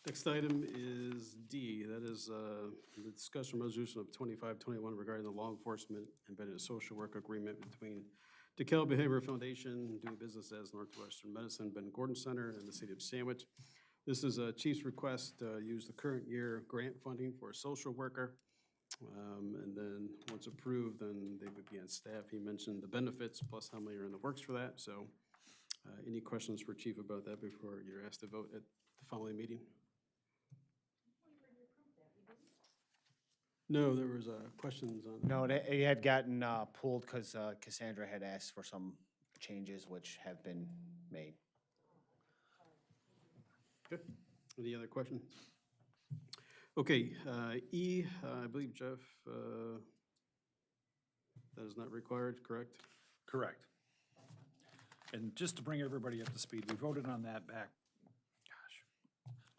Next item is D. That is the discussion resolution of 2521 regarding the law enforcement embedded social work agreement between DeKalb Behavioral Foundation, doing business as Northwestern Medicine, Ben Gordon Center, and the City of Sandwich. This is a chief's request to use the current year grant funding for a social worker. And then, once approved, then they would be on staff. He mentioned the benefits, plus how many are in the works for that. So, any questions for Chief about that before you're asked to vote at the following meeting? No, there was questions on. No, it had gotten pulled because Cassandra had asked for some changes which have been made. Okay, any other questions? Okay, E, I believe Jeff, that is not required, correct? Correct. And just to bring everybody up to speed, we voted on that back,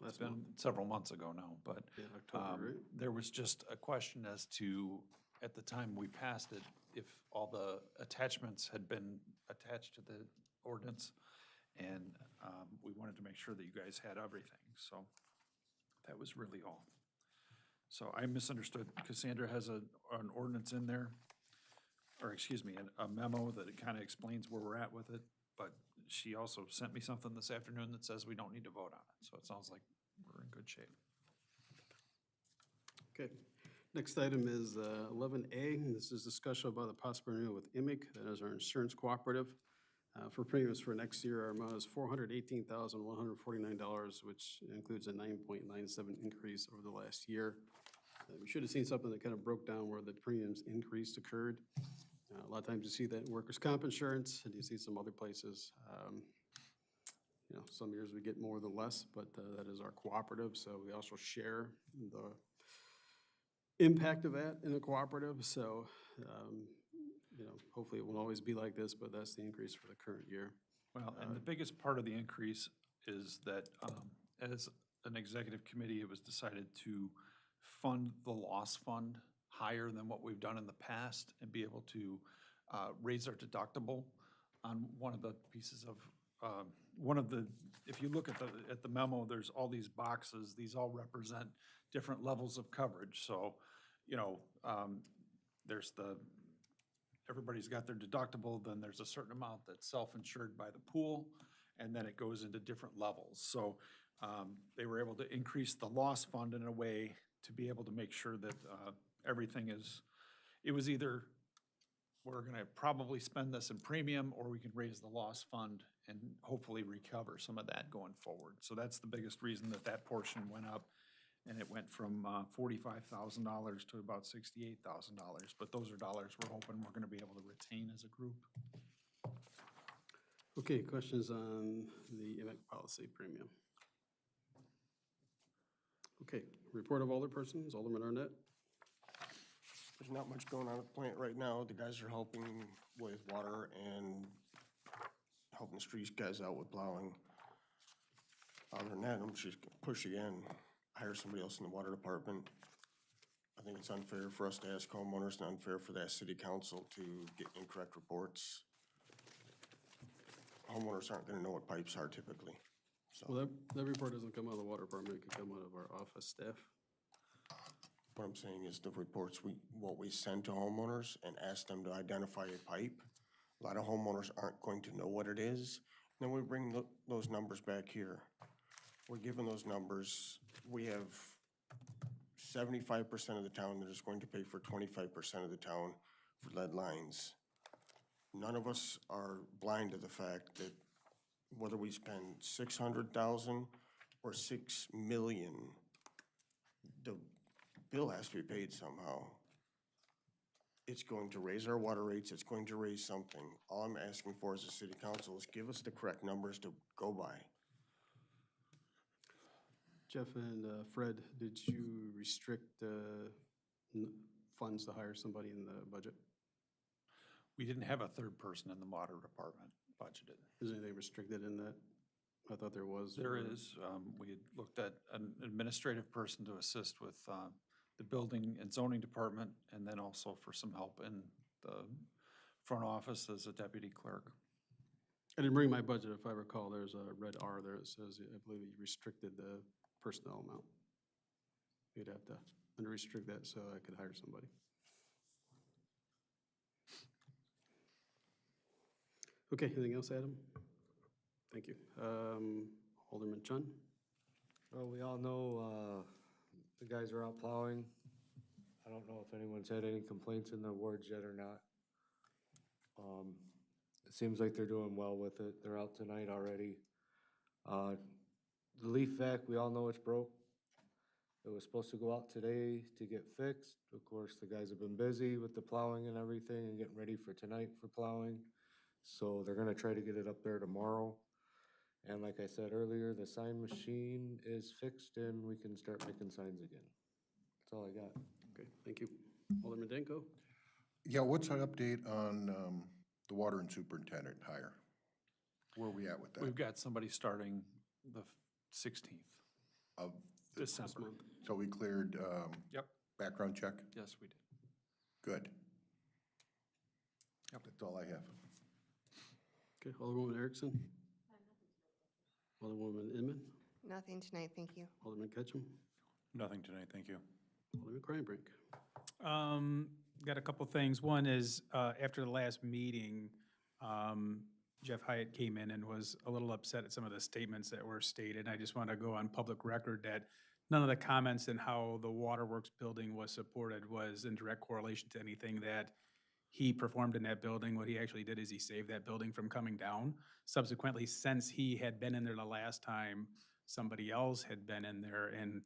it's Last month, been several months ago now, but yeah, October, right? there was just a question as to, at the time we passed it, if all the attachments had been attached to the ordinance. And we wanted to make sure that you guys had everything, so that was really all. So I misunderstood. Cassandra has an ordinance in there, or excuse me, a memo that it kind of explains where we're at with it. But she also sent me something this afternoon that says we don't need to vote on it. So it sounds like we're in good shape. Okay, next item is 11A. This is discussion about the possible renewal with IMIC, that is our insurance cooperative. For premiums for next year, our amount is $418,149, which includes a 9.97 increase over the last year. We should have seen something that kind of broke down where the premiums increase occurred. A lot of times you see that in workers' comp insurance, and you see some other places. You know, some years we get more than less, but that is our cooperative, so we also share the impact of that in a cooperative. So, you know, hopefully it won't always be like this, but that's the increase for the current year. Well, and the biggest part of the increase is that as an executive committee, it was decided to fund the loss fund higher than what we've done in the past and be able to raise our deductible on one of the pieces of, if you look at the memo, there's all these boxes. These all represent different levels of coverage. So, you know, everybody's got their deductible, then there's a certain amount that's self-insured by the pool, and then it goes into different levels. So they were able to increase the loss fund in a way to be able to make sure that everything is, it was either we're gonna probably spend this in premium, or we can raise the loss fund and hopefully recover some of that going forward. So that's the biggest reason that that portion went up, and it went from $45,000 to about $68,000. But those are dollars we're hoping we're gonna be able to retain as a group. Okay, questions on the EMIC policy premium? Okay, report of alderpersons, Alderman Arnett. There's not much going on at the plant right now. The guys are helping with water and helping the streets guys out with plowing. Other than that, I'm just gonna push again, hire somebody else in the water department. I think it's unfair for us to ask homeowners and unfair for that city council to get incorrect reports. Homeowners aren't gonna know what pipes are typically, so. Well, that report doesn't come out of the water department, it could come out of our office staff. What I'm saying is the reports what we send to homeowners and ask them to identify a pipe, a lot of homeowners aren't going to know what it is. Then we bring those numbers back here. We're given those numbers. We have 75% of the town that is going to pay for 25% of the town for lead lines. None of us are blind to the fact that whether we spend $600,000 or $6 million, the bill has to be paid somehow. It's going to raise our water rates, it's going to raise something. All I'm asking for as a city council is give us the correct numbers to go by. Jeff and Fred, did you restrict funds to hire somebody in the budget? We didn't have a third person in the water department budgeted. Is anything restricted in that? I thought there was. There is. We had looked at an administrative person to assist with the building and zoning department, and then also for some help in the front office as a deputy clerk. I didn't bring my budget. If I recall, there's a red R there that says, I believe you restricted the personnel amount. You'd have to unrestrict that so I could hire somebody. Okay, anything else, Adam? Thank you. Alderman Chun? Well, we all know the guys are out plowing. I don't know if anyone's had any complaints in the wards yet or not. It seems like they're doing well with it. They're out tonight already. The leaf vac, we all know it's broke. It was supposed to go out today to get fixed. Of course, the guys have been busy with the plowing and everything and getting ready for tonight for plowing. So they're gonna try to get it up there tomorrow. And like I said earlier, the sign machine is fixed and we can start making signs again. That's all I got. Okay, thank you. Alderman Danko? Yeah, what's our update on the water and superintendent hire? Where are we at with that? We've got somebody starting the 16th Of December. So we cleared Yep. background check? Yes, we did. Good. Yep. That's all I have. Okay, Alderwoman Erickson? Alderwoman Inman? Nothing tonight, thank you. Alderman Ketchum? Nothing tonight, thank you. Alderman Kreinbrink? Got a couple things. One is, after the last meeting, Jeff Hyatt came in and was a little upset at some of the statements that were stated. I just want to go on public record that none of the comments in how the waterworks building was supported was in direct correlation to anything that he performed in that building. What he actually did is he saved that building from coming down. Subsequently, since he had been in there the last time, somebody else had been in there and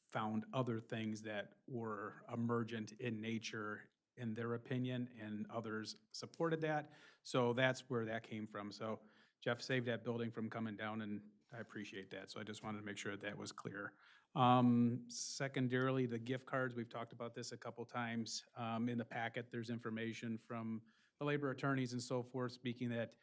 found other things that were emergent in nature, in their opinion, and others supported that. So that's where that came from. So Jeff saved that building from coming down, and I appreciate that. So I just wanted to make sure that was clear. Secondarily, the gift cards, we've talked about this a couple times. In the packet, there's information from the labor attorneys and so forth, speaking that,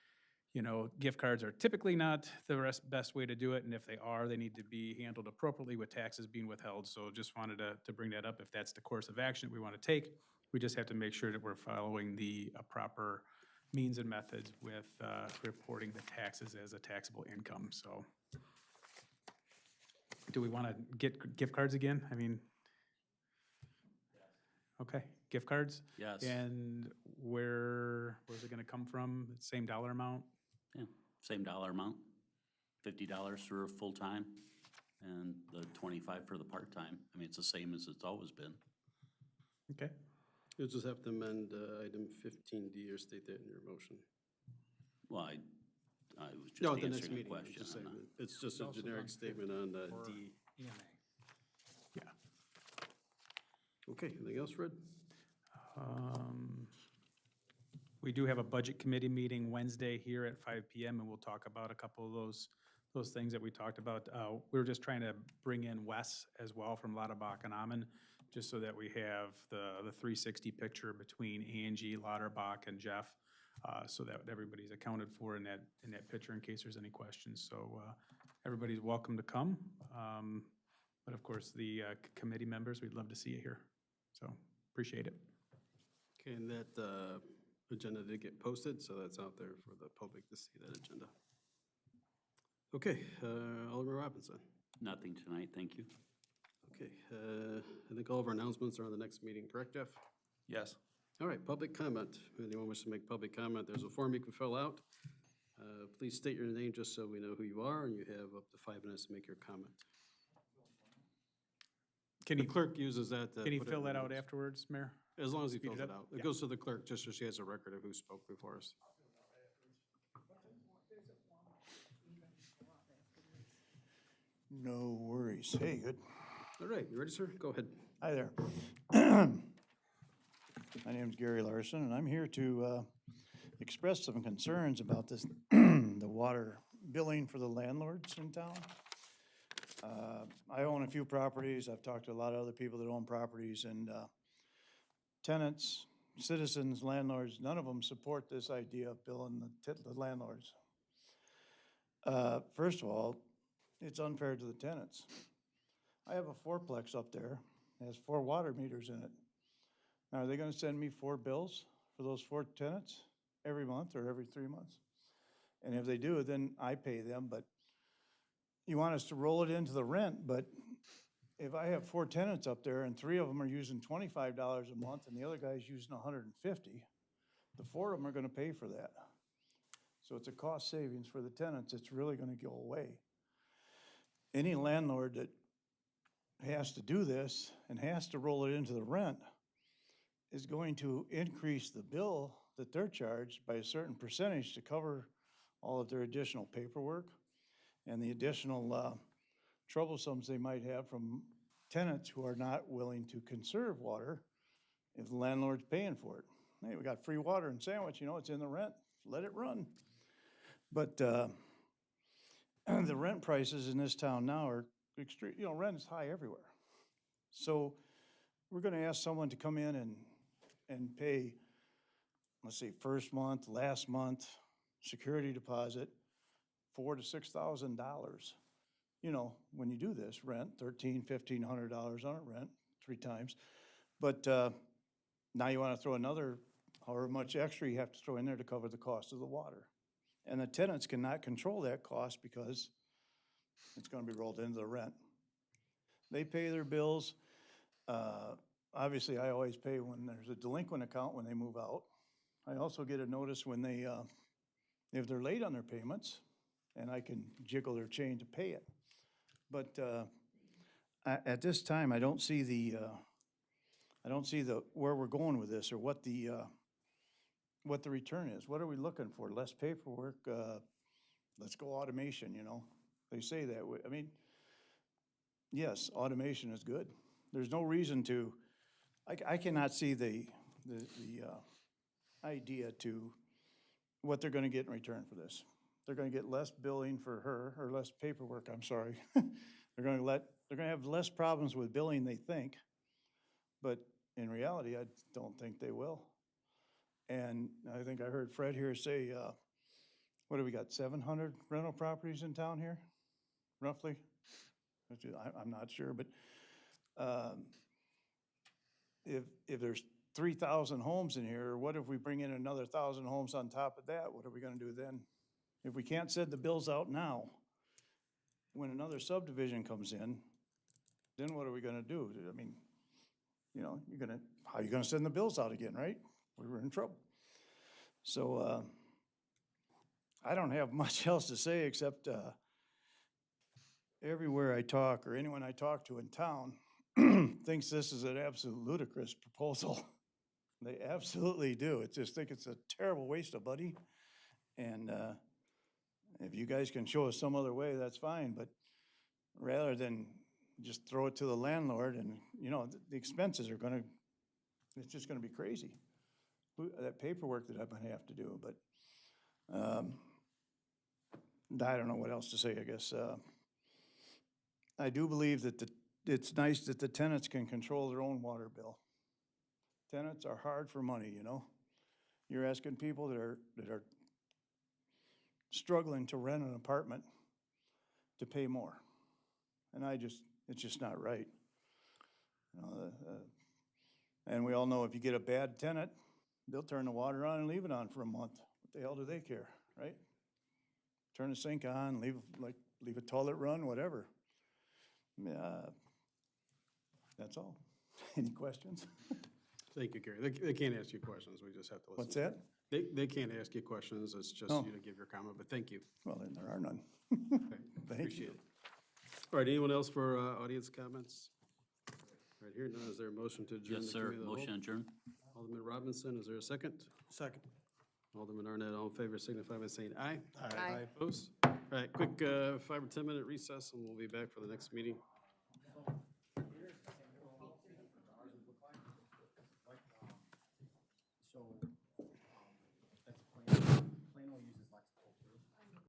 you know, gift cards are typically not the best way to do it, and if they are, they need to be handled appropriately with taxes being withheld. So just wanted to bring that up. If that's the course of action we want to take, we just have to make sure that we're following the proper means and methods with reporting the taxes as a taxable income. So do we want to get gift cards again? I mean, okay, gift cards? Yes. And where's it going to come from? Same dollar amount? Yeah, same dollar amount, $50 for full-time and the 25 for the part-time. I mean, it's the same as it's always been. Okay. You'll just have to amend item 15D or state that in your motion. Well, I was No, just at the next answering a meeting, I'm question just on saying, that. it's just a also generic done statement on for D. EMA. Okay, anything else, Fred? We do have a budget committee meeting Wednesday here at 5 PM, and we'll talk about a couple of those things that we talked about. We were just trying to bring in Wes as well from Lauterbach and Ammon, just so that we have the 360 picture between Angie, Lauterbach, and Jeff, so that everybody's accounted for in that picture in case there's any questions. So everybody's welcome to come. But of course, the committee members, we'd love to see you here. So appreciate it. Okay, and that agenda did get posted, so that's out there for the public to see that agenda. Okay, Alderman Robinson. Nothing tonight, thank you. Okay, I think all of our announcements are on the next meeting, correct, Jeff? Yes. All right, public comment. Anyone wish to make public comment, there's a form you can fill out. Please state your name just so we know who you are, and you have up to 5 minutes to make your comment. Can The you, clerk uses that. can you put it fill in that the out minutes. afterwards, Mayor? As long as he Speed fills it it up? out. It Yeah. goes to the clerk just so she has a record of who spoke before us. No worries. Hey, good. All right, you ready, sir? Go ahead. Hi there. My name's Gary Larson, and I'm here to express some concerns about this, the water billing for the landlords in town. I own a few properties. I've talked to a lot of other people that own properties, and tenants, citizens, landlords, none of them support this idea of billing the landlords. First of all, it's unfair to the tenants. I have a fourplex up there, it has 4 water meters in it. Now, are they gonna send me 4 bills for those 4 tenants every month or every 3 months? And if they do, then I pay them, but you want us to roll it into the rent, but if I have 4 tenants up there and 3 of them are using $25 a month and the other guy's using $150, the 4 of them are gonna pay for that. So it's a cost savings for the tenants, it's really gonna go away. Any landlord that has to do this and has to roll it into the rent is going to increase the bill that they're charged by a certain percentage to cover all of their additional paperwork and the additional troublesome they might have from tenants who are not willing to conserve water if the landlord's paying for it. Hey, we got free water in Sandwich, you know, it's in the rent, let it run. But the rent prices in this town now are extreme, you know, rent is high everywhere. So we're gonna ask someone to come in and pay, let's see, first month, last month, security deposit, $4,000 to $6,000. You know, when you do this, rent, $1,300, $1,500 on a rent, 3 times. But now you wanna throw another, however much extra you have to throw in there to cover the cost of the water. And the tenants cannot control that cost because it's gonna be rolled into the rent. They pay their bills. Obviously, I always pay when there's a delinquent account when they move out. I also get a notice when they, if they're late on their payments, and I can jiggle their chain to pay it. But at this time, I don't see where we're going with this or what the return is. What are we looking for? Less paperwork, let's go automation, you know? They say that way. I mean, yes, automation is good. There's no reason to, I cannot see the idea to what they're gonna get in return for this. They're gonna get less billing for her, or less paperwork, I'm sorry. They're gonna have less problems with billing, they think, but in reality, I don't think they will. And I think I heard Fred here say, what do we got, 700 rental properties in town here, roughly? I'm not sure, but if there's 3,000 homes in here, what if we bring in another 1,000 homes on top of that? What are we gonna do then? If we can't send the bills out now, when another subdivision comes in, then what are we gonna do? I mean, you know, how are you gonna send the bills out again, right? We were in trouble. So I don't have much else to say except everywhere I talk, or anyone I talk to in town, thinks this is an absolute ludicrous proposal. They absolutely do. It's just think it's a terrible waste of money. And if you guys can show us some other way, that's fine, but rather than just throw it to the landlord and, you know, the expenses are gonna, it's just gonna be crazy. That paperwork that I'm gonna have to do, but I don't know what else to say, I guess. I do believe that it's nice that the tenants can control their own water bill. Tenants are hard for money, you know? You're asking people that are struggling to rent an apartment to pay more. And it's just not right. You know, and we all know if you get a bad tenant, they'll turn the water on and leave it on for a month. What the hell do they care, right? Turn the sink on, leave a toilet run, whatever. That's all. Any questions? Thank you, Gary. They can't ask you questions, we just have to listen. What's that? They can't ask you questions, it's just Oh. you to give your comment, but thank you. Well, then there are none. Okay, Thank Appreciate you. it. All right, anyone else for audience comments? All right, here, none, is there a motion to adjourn? Yes, the sir. committee of the whole? Motion adjourned. Alderman Robinson, is there a second? Second. Alderman Arnett, all in favor, signify by saying aye. Aye. Opposed? All right, quick 5 or 10 minute recess, and we'll be back for the next meeting.